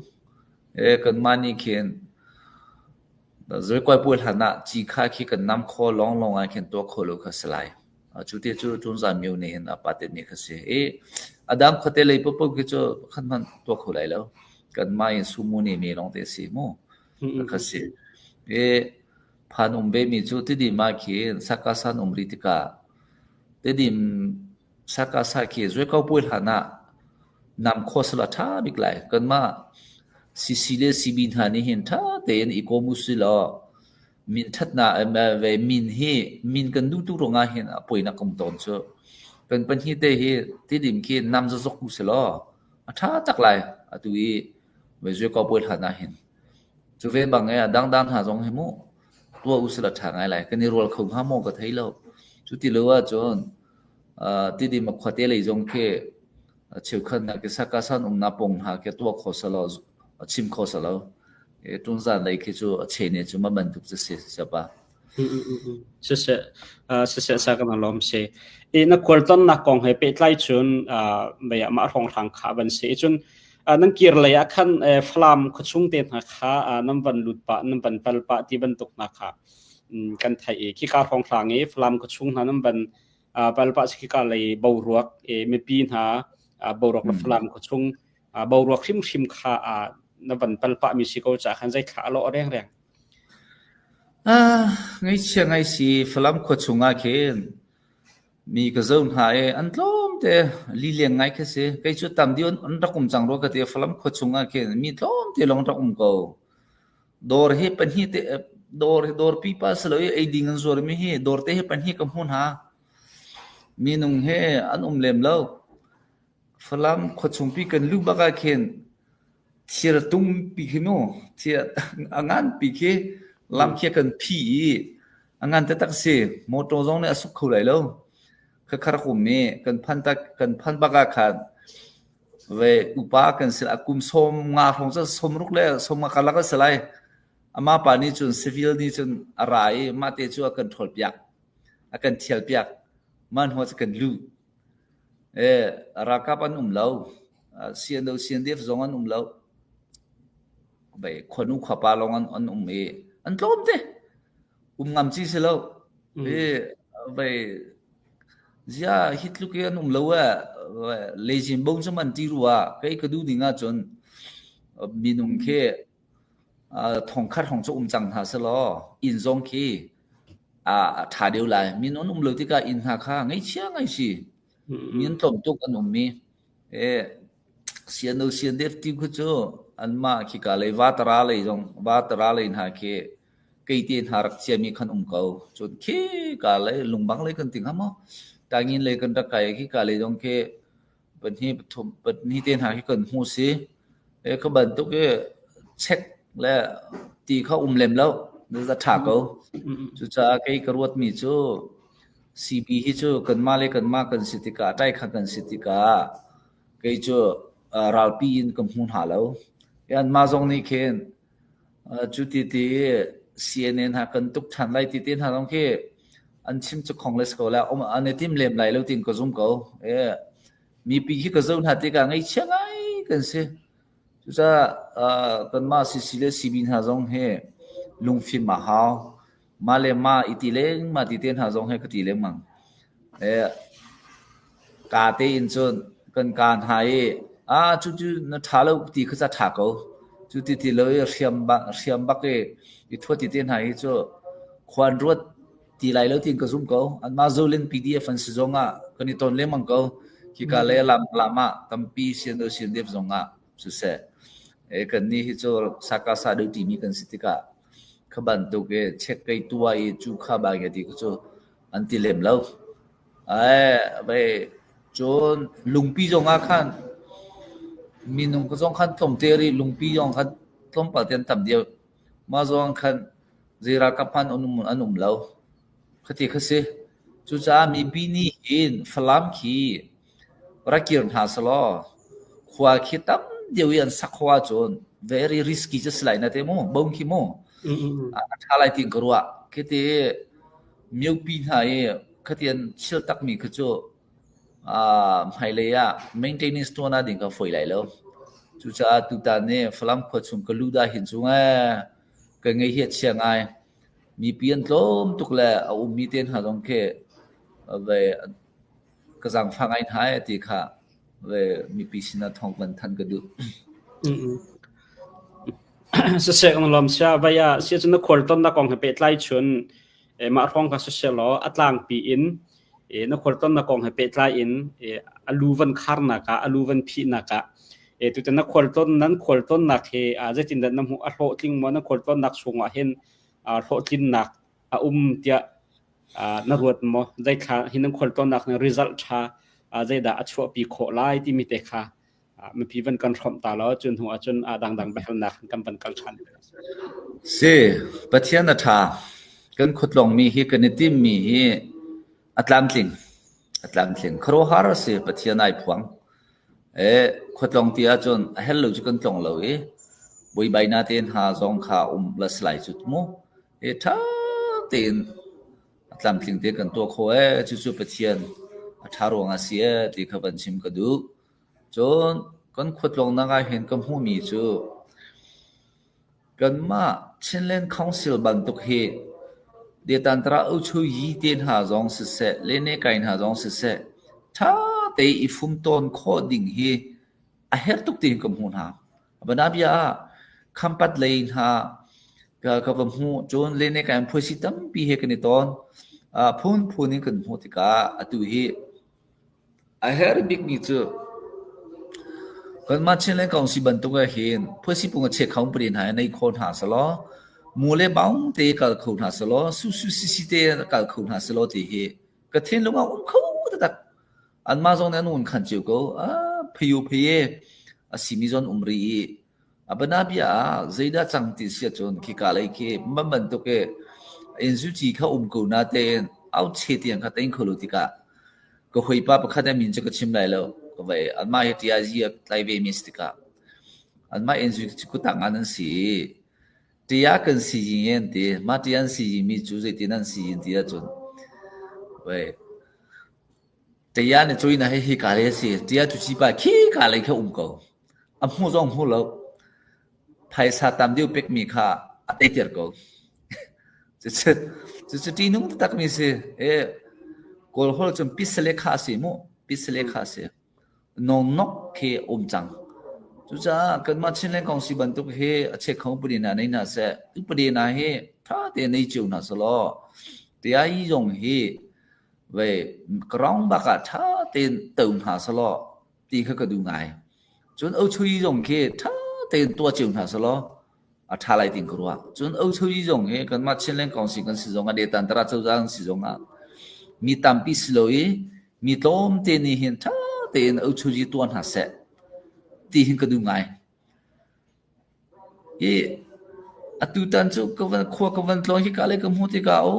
kan mani khen da zoi koi pul hana ji kha khi kan nam kho long a khen to kho lo kha slai chu te chu tun za miu ne hen apate ne kha se adam khote lei popo ke cho khan man to kho lai lo kan mai su mu ne me long te se mo kha seพันเบมีจุดที่ดีมาเขียนสักการะริติกาที่ดีสักการะเขียนด้วยเขาพูดหานานำโคสละท่าบิกไลกันมาซีเลซีบินหานี่เห็นท่าเตียนอีโกมุสิลอมินทัดนาเวมินเฮมินกันดูตุรงาเห็นป่วยนักกำตอนเชเป็นปัญหาเตเฮที่ดีเขียนนำจะจกมุสิลอท่าตักไลตุยเวด้วยเขาพูดหานาเห็นจุเวนบางไงดังหาจงเฮมุตัวอุสระทางอะไรกันนี่รัวของห้ามก็thấyแล้วจุดที่รู้ว่าจนที่ดีมาขวดเลยจงแค่เชื่อขันนะก็สักการะนับปงหาแค่ตัวขอสลอชิมขอสลอตรงนั้นเลยคือเชนเนี่ยจะมาบรรทุกจะเสียใช่ปะเสียสักกันล้อมเสียนักขวดต้นนักกองให้ไปไล่จนไม่อยากมาทองทางขาบันเสียจนนั่นเกี่ยวเลยคันฟลามขชุ่งเต็มนะคะน้ำบันหลุดปะน้ำบันปัลปะที่บรรทุกนะคะกันไทยขี้การทองทางฟลามขชุ่งน้ำบันปัลปะขี้การเลยเบารวกไม่ปีนหาเบารวกฟลามขชุ่งเบารวกชิมขาน้ำบันปัลปะมีสิโกจากขันใจขาล้อแรงไงเชียงไงสิฟลามขชุ่งอาเคนมีกระเจ้าหายอันล้มแต่ลีเลียงไงแค่เสียใครชุดตามเดียวอันรักจังรัวก็เดียวฟลัมขดชงอ่ะแค่มีล้มแต่ลงรักก็ดอร์เฮปันฮีเตดอร์ปีปัสเลยไอ้ดิ่งอันส่วนมีเฮดอร์เตเฮปันฮีกับหุ่นหามีนุ่งเฮอันเล็มแล้วฟลัมขดชงปีกันลูกบักแค่เทียร์ตุ้งปีขึ้นโน่เทียร์งานปีแค่ลำแค่กันพีงานแต่ตักเสียโมโตซองเนี่ยสุขเขาไหลแล้วคือคาร์คุมนี่กันพันบักขันเวอุปากันสิอากุมสมงาของจะสมรุกเลยสมมาคาลักสลายอามาปานี่จนซิวิลนี่จนอะไรมาเตจูกันถอดเปียกกันเทียลเปียกมันหัวจะกันลูรักกับอันเล่าเสียนเดียฟจงอันเล่าไปคนขวาปาลงอันอันล้มเด้งามจีสิเล่าไปจะฮิตลูกยันเล่าว่าเลจิมบงจะมันตีรัวใครก็ดูดิ่งอ่ะจนมีนุ่งแค่ทองคัดของจะจังหาสลออินซงคีถ่ายเดียวเลยมีน้องเล่าที่ก็อินหาข้าไงเชี่ยไงสิมีนตมตุกอันมีเสียนเดียฟที่ก็จะอันมาขี้กาเลยวาตราเลยจงวาตราเลยหาแค่ไก่เตียนหารักเสียมีขันเขาจนขี้กาเลยลุงบังเลยกันติงฮะมั้งตางินเลยกันตะไคร้ขี้กาเลยจงแค่ปัญหาเตียนหาขี้กันหูสิเขาบรรทุกเช็คและตีเขาเล็มแล้วนี่จะถากเขาจุดจ้าไก่กระวดมีจูซีพีฮิจูกันมาเลยกันมากันสิติกาใต้ขันสิติกาไก่จูราลปีนกับหุ่นหาแล้วยันมาจงนี่เคน จุติตี CNN หากันตุกทันไล่ติตินหาตรงที่อันชิมจุกของเลสโกแล้วอันนี้ทีมเล่มไหลแล้วตินก็ซุ่มเขามีปีที่ก็ซุ่มหาติกันไงเชื่อไงกันสิจุดกันมาสิเลสิบินหาตรงที่ลุงฟิมมาฮาวมาเลมาอิติเลงมาติตินหาตรงที่ก็ติเลงมั้งกาเตอินจนกันการหายจุดนั่นท้าแล้วตีก็จะท้าเขาจุดที่เลยเรียมบักเออีทั่วที่เตียนหายจ้ควันรถตีไหลแล้วทิ้งก็ซุ่มเขาอันมาโซลิน PDF ฟันสิจงกันนี่ตอนเลี้ยงมังเขาที่กาเลยลามาตั้มปีเสียนโดเสียนเดียบจงสุดเสียกันนี่จ้สักษาดูทีมีกันสิติกาขบันตุกเช็คไอตัวไอจูข้าบางอย่างที่จ้อันที่เล่มแล้วไปจนลุงปีจงขันมีนุ่งก็จงขันทอมเตอรี่ลุงปีจงขันทอมปะเตียนทำเดียวมาจงขันจีรักพันอันุมแล้วคติขสิจุจ้ามีปีนี้เห็นฟลามขีรักกิรหาสลอขวาคิดตั้มเดียวยันสักขวาจน very risky จะสไลด์นะเตโมบ่งขีโมอะไรติงกรัวคติมีปีไหนคติอันเชื่อตักมีขจให้เลยmaintenance ตัวนั้นดิ่งก็ฝอยไหลแล้วจุจ้าตุตาเนี่ยฟลามขวดซุ่มก็รู้ได้เห็นจุงก็ไงเหตุเชียงไงมีเปลี่ยนล้มตุกแลเอามีเตียนหาตรงแค่เวกระสังฟังไอ้ท้ายตีค่ะเวมีปีสินาทองวันทันก็ดูเสียงลมเสียไปเสียจนคนต้นนักกองให้เป็ดไล่ชนมาร้องกับเสียล้ออัตลางปีอินนักคนต้นนักกองให้เป็ดไล่อินอลูวันคาร์นักอลูวันพีนักตุแต่นักคนต้นนั้นคนต้นนักจะจินดันน้ำหัวอโรทิ้งมันนักคนต้นนักชงเห็นโรทิ้งนักเตียนรวดมั้งได้ค่ะเห็นนักคนต้นนักใน result ชาได้ด่าชัวปีโคไล่ที่มีแต่ค่ะมันพิวันกันรอมตาแล้วจนหัวจนดังไปหันนักกันเป็นกันชันเสียปัจจัยนั้นท่ากันขุดลงมีฮีกันติมมีฮีอัตลันติงครัวฮาร์เสียปัจจัยนายพวงขุดลงที่อาจารย์เฮลลูจุกันตรงเลยบุยใบหน้าเตียนหาจงข่าละสลายจุดมูท่าเตียนอัตลันติงเตียกันตัวเขาจุดปัจจัยทารวงอาเซียที่เขาบัญชิมกระดูจนกันขุดลงนั่งเห็นกับหูมีจูกันมาเช่นเล่นคอนซิลบันทุกเหตุเดี๋ยวตันตราอุชุยเตียนหาจงสิเสเล่นในการหาจงสิเสท่าแต่อีฟุมต้นข้อดิ่งเฮอาเฮตุกตีนกับหูนาบันดาบิอาคำปัดเลยนากับหูจนเล่นในการพูดสิตั้มปีเฮกันในตอนพูนนี่กันหูติกาตุเฮอาเฮรบิกนี่จูกันมาเช่นเล่นกองสิบันตุกเห็นพูดสิปุ่งเช็คเขาเปลี่ยนหายในคนหาสลอมูเลบ้องเตะกับคนหาสลอสุสิเตะกับคนหาสลอตีเฮก็เทียนลงมาเขาตักอันมาจงนั้นอุ่นขันจิ๋วก็พยูพเยสิมิจนรีบันดาบิอาใจด้าจังติเสียจนคิกาเลยที่มันบันตุกอินสุจีเขากูน่าเตนเอาเชี่ยที่ยังเขาเต็งขลุ่ติกาก็คุยป้าประคดมินจะก็ชิมได้แล้วก็ไปอันมาเหตุยาจีไลเวมิสติกาอันมาอินสุจีก็ต่างกันนั่นสิที่ยากันสิยินเย็นที่มาที่ยันสิยินมีจุดที่นั่นสิยินที่จนไปที่ยาเนี่ยช่วยนะให้ฮิกาเลสิที่ยาจุจีป้าขี้กาเลยเขาก็อันหูจงหูแล้วภายสาตามเดียวเป็กมีค่าอัตเตอร์ก็จะที่นุ่งตักมีสิกอลฮอลจนพิเศษข้าสิโมพิเศษข้าสินนกเคจังจุจ้ากันมาเช่นเล่นของสิบันตุกเฮเช็คของปรินาในน่าเสอุปเดนาเฮถ้าเตในจิวน่าสลอเตียอีจงเฮเวกรองบักถ้าเตนตื่นหาสลอตีเขาก็ดูง่ายจนเอาช่วยจงเฮถ้าเตนตัวจิวน่าสลอท่าไรติงกรัวจนเอาช่วยจงเฮกันมาเช่นเล่นของสิกันสิจงเดตันตราเจ้าจังสิจงมีตามพิสโลยมีต้มเตนี่เห็นท่าเตนเอาช่วยตัวหาเสตีเห็นก็ดูง่ายอตุตันจุกวันขวกวันลอยที่กาเลยกับหัวที่กาโอ้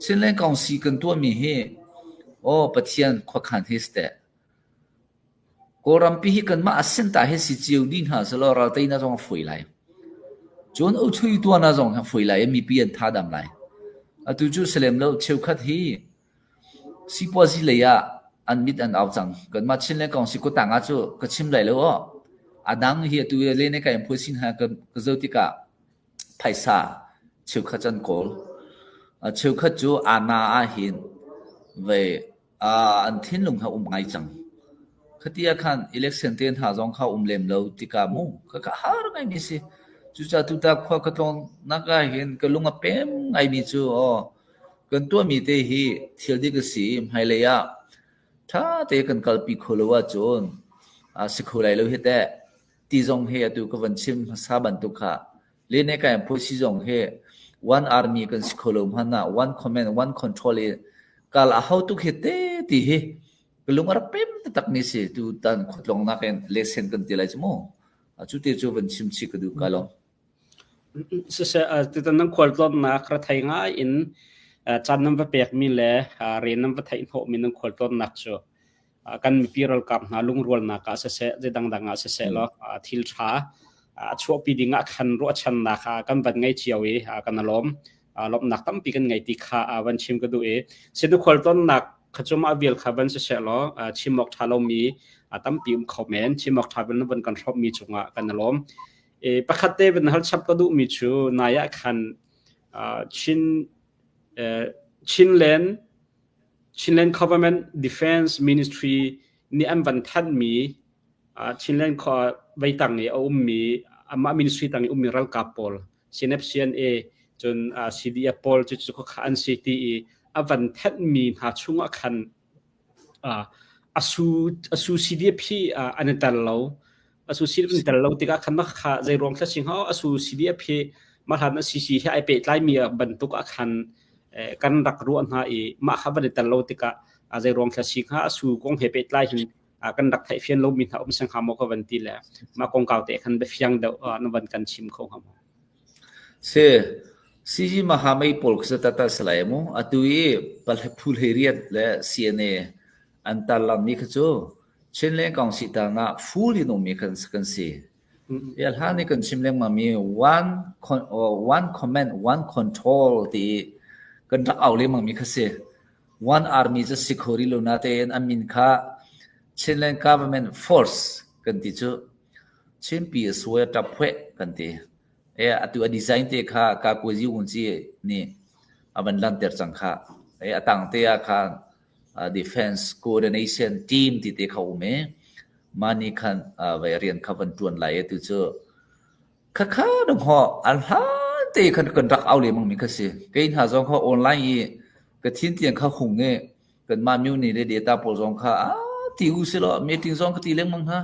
เช่นเล่นของสิกันตัวมีเฮโอ้ปะเทียนขวขันเฮสเตกอรัมปีกันมาเส้นตาเฮสิจิวดินหาสลอเราเตยน่าจะมาฝุยไหล จนเอาช่วยตัวน่ะจงฝอยไหลมีเปลี่ยนท่าดำไหลตุจูเสลมแล้วเชี่ยวคัดฮีสิปอสิเลยอันมิดอันเอาจังกันมาชินเลยกองสิกุตังอาจูก็ชิมไหลแล้วดังเฮียตัวเล่นในการพูดสินหาก็เจ้าติกาไพศาเชี่ยวคัดจันโกลเชี่ยวคัดจูอาณาอาหินเวอันทิ้นลงเขาไงจังคดีอาคารอิเล็กชันเตียนหาจงเขาเล็มแล้วติกามูก็หาไงมีสิจุดตุตาขวาก็ต้องนักเห็นก็ลงมาเต็มไงมีจูกันตัวมีเตหีเที่ยวดีก็สิให้เลยถ้าเตกันกัลปีโคลว่าจนสิโคไลแล้วเฮ็ดแต่ตีจงเฮตุก็วันชิมสาบันตุค่ะเล่นในการพูดสิจงเฮ one army กันสิโคลมหันน่ะ one command one control กัลhow to hitตีเฮก็ลงมาเต็มตักมีสิตุตันขดลงนักเรียนเลเซนกันตีไรจมูจุดที่จูวันชิมชิกดูกัลติดนั่งขวดลมนักระไทยง่ายอินจันน้ำประเปียกมีแลเรียนน้ำประไทยโหมีนั่งขวดลมนักชัวกันมีปีรลกับลุงรัวนักเสะจะดังเสะแล้วทิลชาช่วปีดิ่งขันรัวชันนักกันบัดไงเจียวกันล้มนักตั้มปีกันไงติขาวันชิมก็ดูเส้นขวดลมนักขจมอาเบียลขับวันเสะแล้วชิมออกทาลมีตั้มปีคอมเมนต์ชิมออกทาวันกันชอบมีจุงกันล้มประคัตเตเป็นฮัลชับก็ดูมีชูนายขันชินเลน government defense ministry นี่อันบันทัดมีชินเลนขอไว้ตั้งนี่มีมา ministry ตั้งนี่มีรัลกาปอล CNA จนCDF ปอลจุดๆขัน CTE อันบันทัดมีหาช่วงขันสู CDF อันนั้นแต่เราสูสินแต่เราติกาขันนักขาใจรวมแค่สิ่งเขาสูCDF มาทำCCให้ไอเป็ดไล่มีบรรทุกขันกันรักรู้อันนั้นมาขับในแต่เราติกาใจรวมแค่สิ่งเขาสูกงเหเป็ดไล่กันรักไทยเฟียนเรามีเขาไม่สังหารมก็วันที่แล้วมากงเก่าแต่ขันไปเฟียงเดานวันกันชิมเขาครับCG มหาไม่ปลุกสตาตัสไลมูตุยปัลพูลเฮรียดและ CNA อันตรายมีขจูเช่นเรื่องของสิทธิ์นะฟูลีนมีกันสิยัลฮานี่กันชิมเรื่องมามี one command one control ที่กันรักเอาเรื่องมามีกันสิ one army จะสิโคริโลนาเตนอามินค่ะเช่นเรื่อง government force กันที่จูเช่นปีสวยจับเวกันที่ตัวดีไซน์เตะค่ะการกุจิอุ่นจีนี่อันลันเตอร์จังค่ะต่างเตะค่ะdefense coordination team ที่เตะเขาเมมานี่คันไว้เรียนขับวันจวนไหลตัวเจ้าข้าดงหออันฮะเตะคันกันรักเอาเลยมั้งมีก็สิเกินหาจงเขาออนไลน์ก็ทิ้งเตียงเขาหงเงี้ยกันมามิวนี่ได้ data โปรจงค่ะที่อุศิลป์มีทิ้งจงก็ตีเลี้ยงมั้งฮะ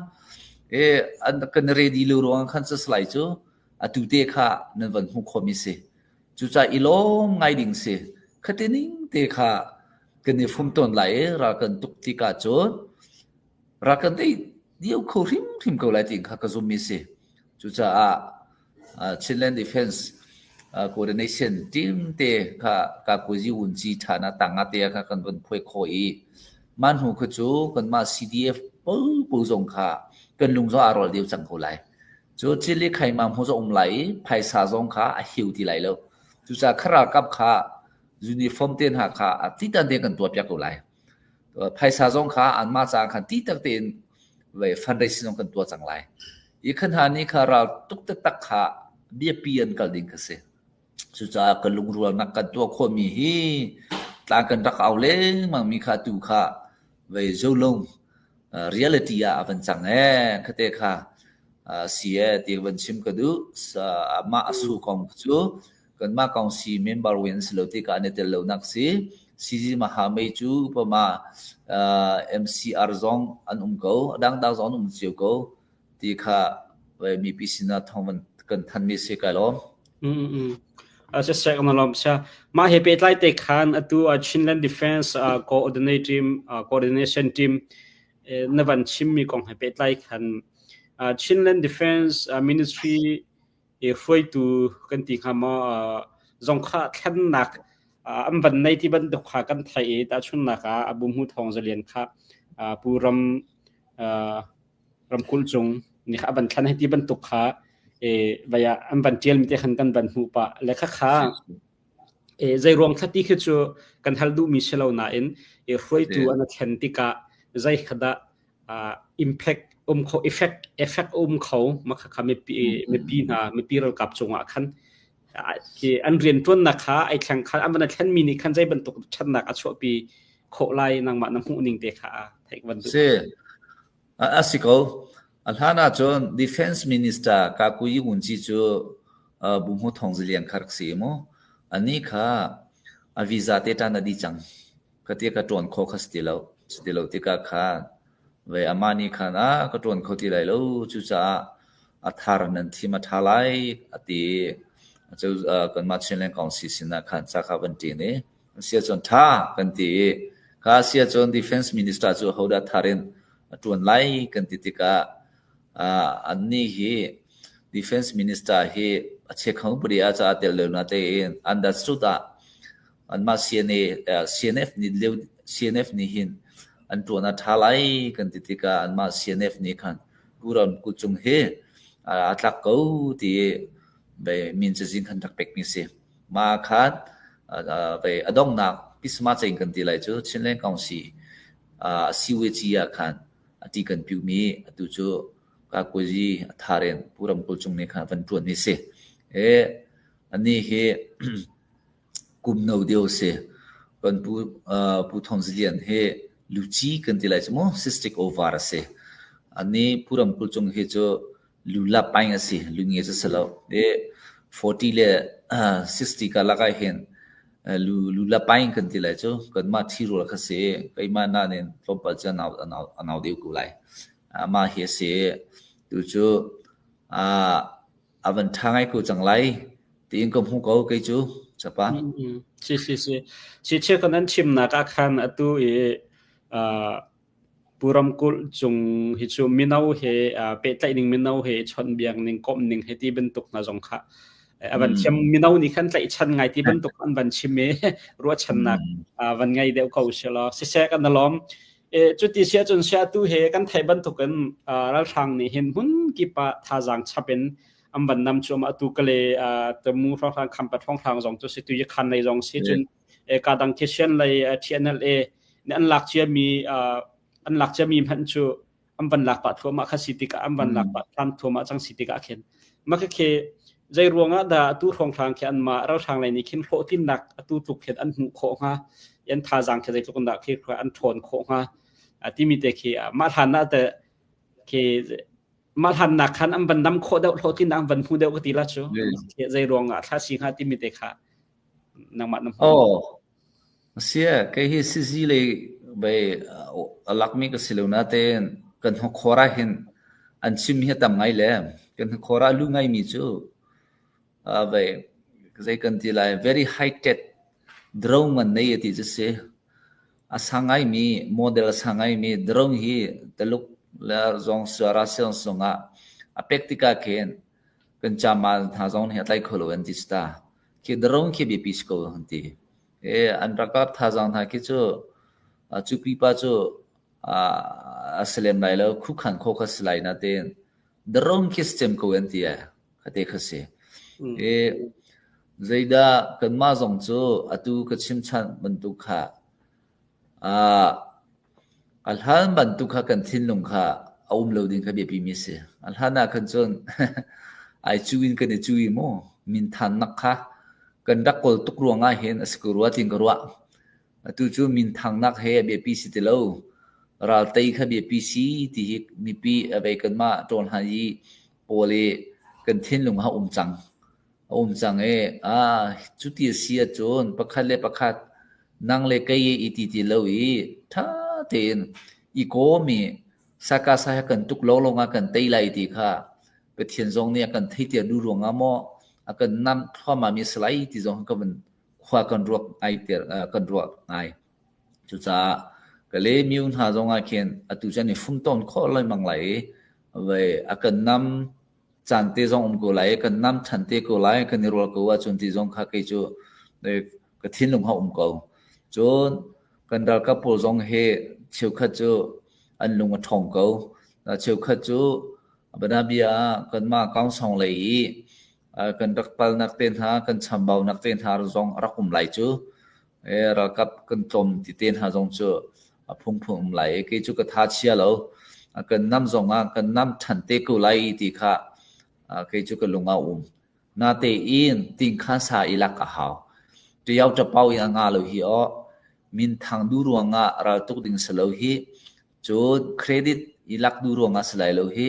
อันกันเรดีลูรวงคันจะสไลด์จูตุเตะค่ะนั่นวันหุคอมิสิจุจ่าอีลงไงดิ่งสิคัดนิ่งเตะค่ะกันในฟุ่มต้นไหลรักกันตุกติกาโจนรักกันได้เดียวเขาริมเขาไหลดิ่งค่ะก็ซุ่มมิสิจุจ่าChilean Defense Coordination Team เตะค่ะกับกุจิอุ่นจีฐานะต่างเตะค่ะกันเป็นผู้คอยมันหูขจูกันมา CDF ปูจงค่ะกันลุงจ้าอารอเดียวจังเขาไหลจูจิลิใครมาหัวจะไหลภายสาจงค่ะหิวที่ไหลแล้วจุจ่าครากับค่ะยูนิฟอร์มเตียนหาค่ะที่ตันเตียนกันตัวเปียกตัวไหลภายสาจงค่ะอันมาจากค่ะที่ตันเตียนไว้ฟันเรซินกันตัวจังไหลอีกขณะนี้ค่ะเราตุกตักค่ะเบี้ยเปียนกันดิ่งกันเสียสุดท้ายกันลุงรัวนักกันตัวคนมีฮีต่างกันรักเอาเล่มันมีค่ะตัวค่ะไว้โจลงเรียลิตี้อ่ะเป็นจังคดีค่ะเสียที่วันชิมกันดูมาสู่กองจูกันมากองซีเมมเบอร์วินส์เราที่กันเนี่ยเรานักสิซีจีมหาไม่จูประมาMCR ซองอันเขาดังดาวซองเจียวเขาที่ค่ะไว้มีพิสินาทองมันกันทันมีสิกันหรอจะเช็คกันแล้วใช่มาเฮปิดไลท์เตะขันตัว Chilean Defense Coordination Team ในวันชิมมีกองเฮปิดไลท์ขันChilean Defense Ministry ช่วยตัวกันที่เขามาจงค่าแค่หนักอันวันในที่บันทึกขากันไทยแต่ชุนนักบุญหูทองจะเรียนค่ะผู้รำคุลจงนี่ค่ะบันทันให้ที่บันทึกขา vaya am ban tiel mi te khan kan ban hu pa le kha zai rong thati khu chu kan haldu mi selo na in roi tu an athentika zai khada impact kho effect kho ma kha me pi na me pi ral kap chunga khan ki an rian ton na kha ai thang kha am na thlan mi ni khan zai ban tuk chan nak a chu pi kho lai nang ma nam hu ning te kha thai ban se asiko alhana chon defense minister ka ku yi un chi chu bu mu thong zilian khark si mo ani kha a visa te ta na di chang ka te ka ton kho khas ti lo ti ka kha ve amani khana ka ton kho ti lai lo chu cha athar nan thi ma thalai ati chu kan ma chen len kong si sin na khan cha kha ban ti ne sia chon tha kan ti ka sia chon defense minister chu hoda tharin tuan lai kan ti ka anni hi defense minister hi ache khang puri a cha tel le na te understood that an ma cnf ni hin an tuana thalai kan ti ka an ma cnf ni khan puran ku chung he atlak ko ti be min che jing khan tak pek mi se ma khat be adong nak pisma cheng kan ti lai chu chinlen kaung si siwe chi ya khan ati kan piu mi atu chu ka ko ji tharen puram kul chung ne khan van tuan ni se ani he kum no deu se kan pu thong zilian he luchi kan ti lai mo cystic ovar se ani puram kul chung he cho lula paing ase lunge se salo 40 le 60 ka lagai hen lula paing kan ti lai cho kan ma thiro kha se kai ma na nen lopal chan anau deu ku lai ma he se tu chu avan thangai ku changlai tin kom hu ko kai chu chapa si che kan chim na ka khan atu puram kul chung hi chu minau he pe tlai ning minau he chon biang ning kom ning he ti ben tuk na jong kha avan chem minau ni khan tlai chan ngai ti ben tuk an ban chime ro chan nak van ngai deu ko shela se kan lom chu ti sia chun sia tu he kan thai ban tuk kan ral thang ni hin hun ki pa tha jang chapen am ban nam chum atu kale te mu thang thang kham pa thong thang jong chu si tu ye khan nei jong si chun ka dang kitchen lai TNLA ne an lak chia mi an lak cha mi man chu am ban lak pa thoma kha sitika am ban lak pa tham thoma chang sitika khen ma khe jai ruanga da tu thong thang khe an ma rau thang lai ni khin kho tin nak atu tuk khet an hu kho nga yan tha jang khe jai tuk da khe an thon kho nga ati mi te khe ma than na te khe ma than nak khan am ban nam kho da tho tin am ban hu de ko ti la chu khe jai ruanga tha si nga ti mi te kha nang ma nam sia ke hi si le be alak mi ka siluna ten kan khora hin an chim hi tam ngai le kan khora lu ngai mi chu be zai kan ti lai very high tech drone man nei ti se asangai mi model sangai mi drone hi taluk la zong sara sel songa apektika ken kan chama tha zong he tai kholo an ti sta ki drone ki bi pis ko hanti an rakap tha jang tha ki chu chukri pa chu aslem lai lo khu khan kho khas lai na ten drone ki system ko an ti khate khase zaida kan ma zong chu atu ka chim chan ban tu kha alhan ban tu kha kan thin lung kha aum loading kha be pi mi se alhana kan chon ai chuin kan e chui mo min than nak kha kan dak kol tuk ruanga hen askurwa tin garwa atu chu min thang nak he be pi si te lo ral tai kha be pi si ti mi pi ave kan ma ton ha yi pole kan thin lung ha chang chu ti sia chon pakhat le pakhat nang le kai e ti ti lo i tha ten i ko mi saka sa kan tuk lo nga kan tai lai ti kha pe thian jong ne kan thei te du ronga mo akan nam thoma mi slai ti jong ka ban khwa kan ruak ai ter kan ruak ai chu cha ka le miun ha jong a khen atu chani fum ton kho lai mang lai ve akan nam chan te jong ko lai kan nam than te ko lai kan ni rol ko wa chun ti jong kha ke chu de ka thin lung ha ko chon kan dal ka pol jong he cheu kha chu an lung a thong ko cheu kha chu บดาเบียกันมาก้าวส่งเลยกันรักปัลนักเต้นหากันชำเบานักเต้นหาจงรักไหลจูรักกับกันจมที่เต้นหาจงจูพุ่งไหลเกจูกระทาเชียแล้วกันน้ำจงกันน้ำฉันเตกุไหลที่ข้าเกจูกันลงเอานาเตอินติงข้าสาอิลักกะหาวจะยาวจะเป่าอย่างงาเลยฮีมินทางดูรวงเราตุกดิ่งสลาวฮีจูดเครดิตอิลักดูรวงสลายเลยฮี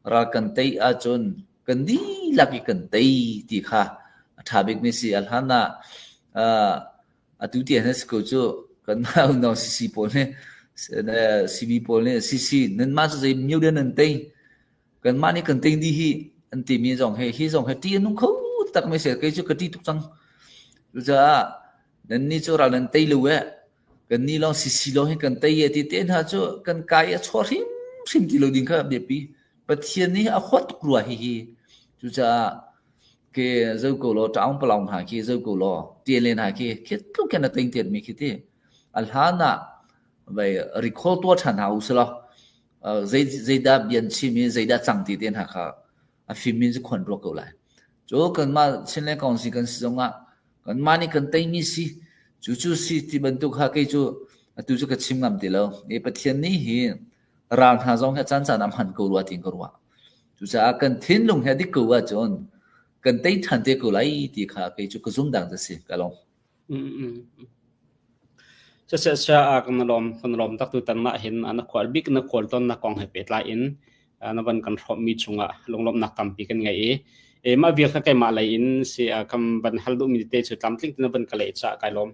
เรากันเตยจนกันดีลักกันเตยที่ข้าทาบิกมิสิอัลฮานะตุเตียนสกุจูกันมาอุณาซีโพเนซีบีโพเนซีนั่นมาจะมีเดือนนั่นเตยกันมานี่กันเตยดีฮีอันที่มีจงให้จงให้ตีนุ่งเขาตักไม่เสียก็จะกระติทุกจังจะนั่นนี่จะเราเล่นเตยเลยกันนี่ลองซีลองให้กันเตยที่เต้นหาจะกันกายชอริมที่เราดิ้งข้าเบียบีปัจเจียนนี้ขวดกลัวฮีจะเกะเจ้ากูรอจ้างปลองหาคีเจ้ากูรอเตียนเลนหาคีคิดทุกอย่างตั้งเตียนมีคิดที่อัลฮานะไปรีคอลตัวฉันหาอุสละใจดาเบียนชิมีใจดาจังตีเตียนหาค่ะฟิมินจะคนรักกูเลยจู่กันมาเช่นเล่นกองสิกันสิงกันมานี่กันเต็มมีสิจู่สิที่บรรทุกหากี่จู่จู่จะชิมงามตีแล้วปัจเจียนนี้ฮีรางหาจงให้จันจันนำหันกูรัวทิ้งกูรัวจู่จะกันทิ้งลงให้ดิกูว่าจนกันเตยทันเตกูไลที่ข้าเกจุกซุ่มดังจะสิกันลงจะเสียกันลมตักตุตันมาเห็นอันนักขวดบิ๊กนักขวดต้นนักกองให้เป็ดลายอินนับวันกันรบมีจุงะลงลมนักกำปีกันไงมาเวียกกันมาลายอินเสียคำบันฮัลดูมีเตจุดตามทิ้งนับวันกันเลยจะกันลม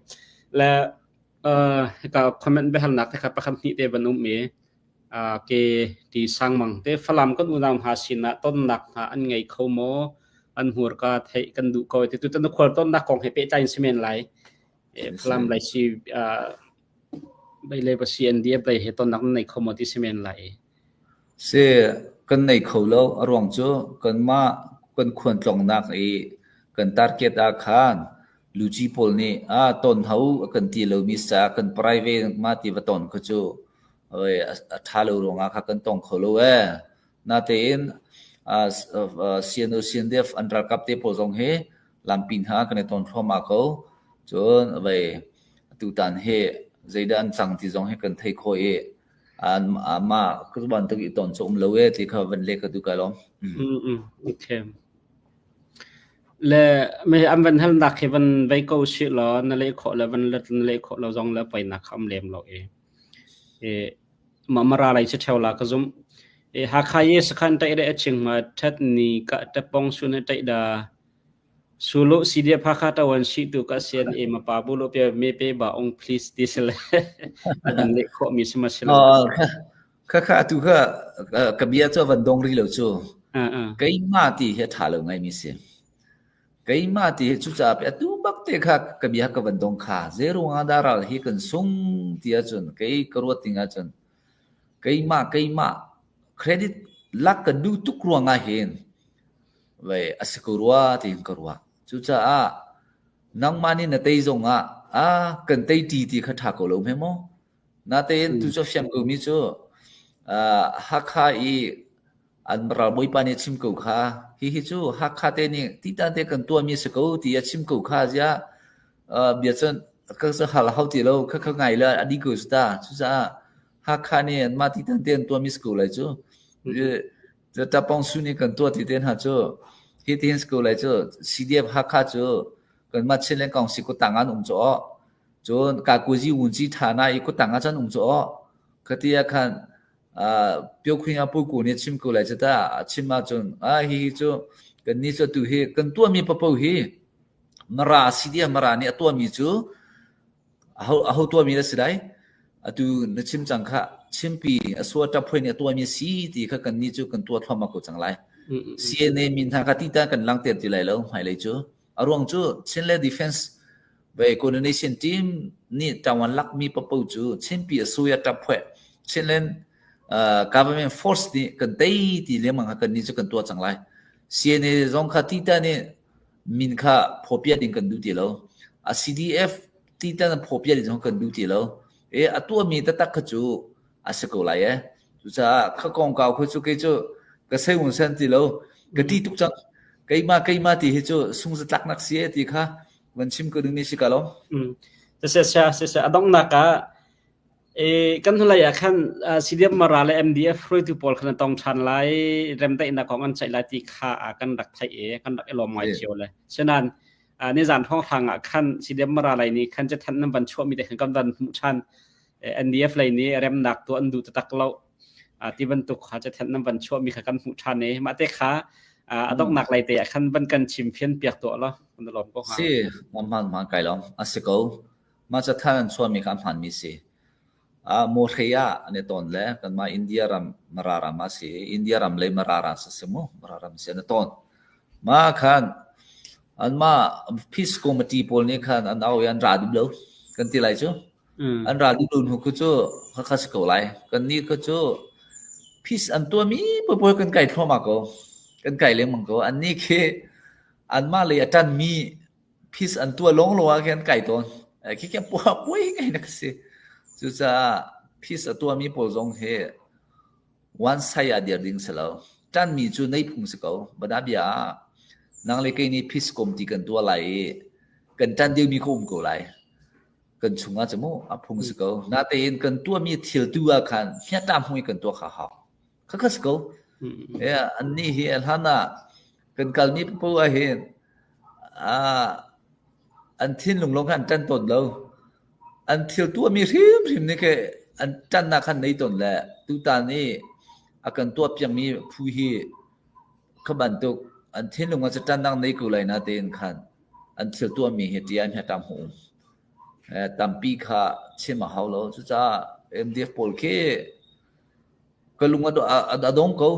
และก็คอมเมนต์ไปหันนักนะครับประคำนี้เตบันเกที่สร้างมังเตฝรั่งก็ดูนำหาสินะต้นนักอันไงเขาโมอันหัวก็ให้กันดูก็ที่ตัวนักขวดต้นนักกองให้เป็ดใจสิเมนไหลพลัมไหลชีไปเลยภาษีอันเดียไปเหตุต้นนักในเขาโมที่สิเมนไหลเสียกันในเขาแล้วรวงจูกันมากันควรจงนักกันทาร์เก็ตอาคารลูจิโพลนี่ต้นเขากันที่เรามีสากัน private มาที่วัดต้นเขาจูท้าเรารวงอากันต้องเขาแล้วน่าเต้นเสียนเดฟอันรักกับเตปจงเฮลำปินหากันในตอนพร้อมมาเขาจนไปตุตันเฮใจดันจังที่จงเฮกันไทยคอยมาคือบันทึกตอนชมเลวที่เขาวันเล็กก็ดูกันล้อมโอเคและไม่อันวันฮัลนักเฮวันไปกูชิลล์นั่นเลยขอแล้ววันเล็กขอเราจงแล้วไปนักคำเลี้ยมเรามาอะไรเช่าละก็จงหากใครสักคนใจได้เชิงมาทัดนี้ก็จะป้องสุนใจได้สุลุสิเดียพักตะวันสิตุกเสียนมาปาบุโลเปียเมเปบ่าอง please ดิสเลยอันเล็กขอมีสมาชิกค่ะตุกกบียตัววันดงรีเหลวจูไกมาตีเฮถาลงไงมีเสียไกมาตีเฮจุจ่าเปียตุบักเตค่ะกบียกับวันดงค่ะเซรุงาดาราเฮกันส่งที่อาจนไกกรวดติงอาจนไกมาเครดิตลักกันดูทุกรวงอาเห็นไว้อสกุรัวติงกรัวจุจ่านังมานี่นาเตยจงกันเตยตีข้าทักโลมเฮโมนาเตยตุจฟิมกูมิจูฮักข้าอันเราบ่อยปานี่ชิมกูข้าฮิจูฮักข้าเตนี่ที่ตั้งแต่กันตัวมีสกุลที่ชิมกูข้าจ้าเบียดจนก็จะหาเราที่เราข้าไงเลยอดีตกูสุดาจุจ่าฮักข้านี่มาที่ตั้งแต่ตัวมีสกุลเลยจูจะจับปองสุนีกันตัวที่เดินหาจูที่เดินสกุลเลยจูซีเดียบฮักข้าจูกันมาเช่นเล่นกองสิกุต่างกันจูจูกากุจีวุ่นจีฐานะอีกุต่างกันจูก็ที่อาการเปียวคุยอาปุกุเนี่ยชิมกุเลยจะได้ชิมมาจนฮิจูกันนี่จะดูเฮกันตัวมีปะปูเฮมาราซีเดียมาราเนี่ยตัวมีจูเอาตัวมีได้สิได้ดูนึกชิมจังค่ะชิมปีส่วนจับพวยเนี่ยตัวมีสีที่เขากันนี่จูกันตัวทอมมากุจังไรเสียเนี่ยมินทางกติกากันลังเตียนที่ไรแล้วหายเลยจูอารมณ์จูเช่นเล่น defense ไปโคเนชั่นทีมนี่ตะวันลักมีปะปูจูชิมปีส่วนจับพวยเช่นเล่นgovernment force นี่กันได้ที่เลี้ยงมันกันนี่จูกันตัวจังไรเสียเนี่ยรองกติกาเนี่ยมินค่ะพบยาดิ่งกันดูที่แล้ว CDF ที่ตั้งพบยาดิ่งกันดูที่แล้วตัวมีแต่ตักขจูสกุลายจุจ่าข้ากองเก่าเขาจุกจู ก็ใช้หุ่นเส้นที่เราก็ตีทุกจังไกมาที่เฮจูสุงสตักนักเสียที่ค่ะวันชิมก็ดึงนี่สิกะลอเสอดองนักะกันทุลายคันซีเดียมมาราเล MDF ฟรุยตุปอลคันตองชันไลเรมได้นักของอันใช้ลาติค่ากันดักไทยกันดักลอมอยเชียวเลยฉะนั้นในจานท้องทางคันซีเดียมมาราไลนี้คันจะทันนำบันชั่วมีแต่กันดันมุชันMDF ไลนี้เรมนักตัวอันดูตักเราที่บรรทุกเขาจะทันนำบันชั่วมีกันมุชันนี้มาเตค่ะต้องนักไลเตะคันบันกันชิมเพียนเปียกตัวแล้วมันลอมก็หาสิมันมาไกลแล้วสิกูมาจะทันชั่วมีกันผ่านมีสิโมเทียอันนี้ตอนแรกกันมาอินเดียรัมมารารามาสิอินเดียรัมเลยมาราราสมุมาราราสิอันตอนมาคันอันมาพิสโกมตีโพลนี่คันอันเอายันราดิบลูกันที่ไรจูอันราดิบลูหุกจูเขาคัสโกไลกันนี่ก็จูพิสอันตัวมีปป่วยกันไก่ทั่วมาโกกันไก่เลี้ยงมังโกอันนี้คืออันมาเลยอาจารย์มีพิสอันตัวลงๆกันไก่ตอนคิดแค่ป่วยไงนักสิ就是พิษตัวมีโปรจงเฮวันไซอาเดียดิงสลาวจันมีจูในพุงสกาวบดาบิยานางเลกนี่พิษกมตีกันตัวไหลกันจันเดียวมีคุมกูไหลกันชุงอาจมูอพุงสกาวนาเตนกันตัวมีเที่ยวตัวคันเฮียตามหุยกันตัวขาๆคักสกาวอันนี้เฮลฮานะกันกัลมีปูอาเฮนอันทิ้นลงกันจันตนแล้วอันเที่ยวตัวมีริมนี่แกอันจันนาคันในตนแหละตุตานี่อากันตัวเพียงมีผู้ฮีขบันตุอันที่ลงมาจะจันดังในกูเลยนะเตนคันอันเที่ยวตัวมีเหตุยานให้ตามหูตามปีค่ะเช่นมาเฮาแล้วจุจ้า MDF ปอลเคก็ลงมาอดงเขา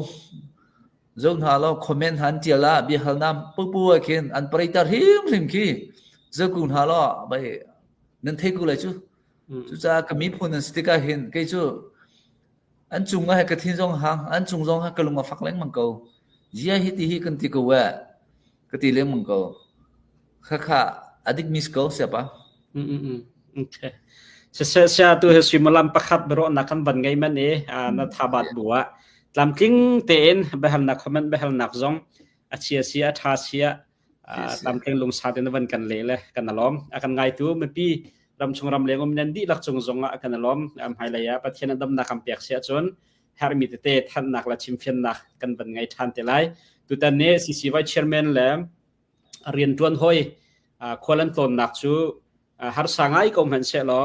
จงหาแล้วคอมเมนต์หันเจียละบีหัลน้ำปุ๊บๆเข็นอันปริตาริมคีเจ้ากุนหาแล้วไปนั่นเทกูเลยจูจ้าก็มีพูนสติกาเห็นแกจูอันจุงให้กระทิ้งจงหางอันจุงให้กระลงมาฟักเล้งมังกูเจียฮิติฮิกันติกูว่ากระติเล้งมังกูข้าอดีตมิสกูเสียปะโอเคเสียตัวสิมลัมประคับเบรอนักกันบันไงมันนัทบาทบัวลำกิ้งเตนเบลนักคอมเมนต์เบลนักจงอาเชียทาเชียตามเพลงลงสาเดนวันกันเลยกันล้อมอากันไงตัวเมื่อปีรำชงรำเลี้ยงมันดีลักจงอากันล้อมไฮไลท์ประเทศนั้นดำนักคำเปียกเสียจนฮาร์มิตเตท่านนักละชิมเฟียนนักกันวันไงทันเตลัยตัวตอนนี้ซีไวเชอร์แมนแล้วเรียนทวนห้อยคนลันต้นนักจูฮาร์สังไงก็มันเสียล้อ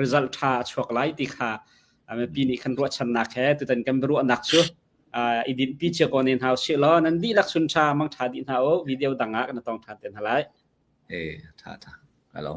result ท่าชวกไลติค่ะเมื่อปีนี้คันรัวชนะแค่ตัวตอนกันรัวนักจูอีดินปีเชื่อก่อนเห็นเขาเชื่อล้อนั้นดีลักษุนชามังชาดินเขาวิดีโอดังอ่ะกันต้องทันเต็นหลายท่าฮัลโหล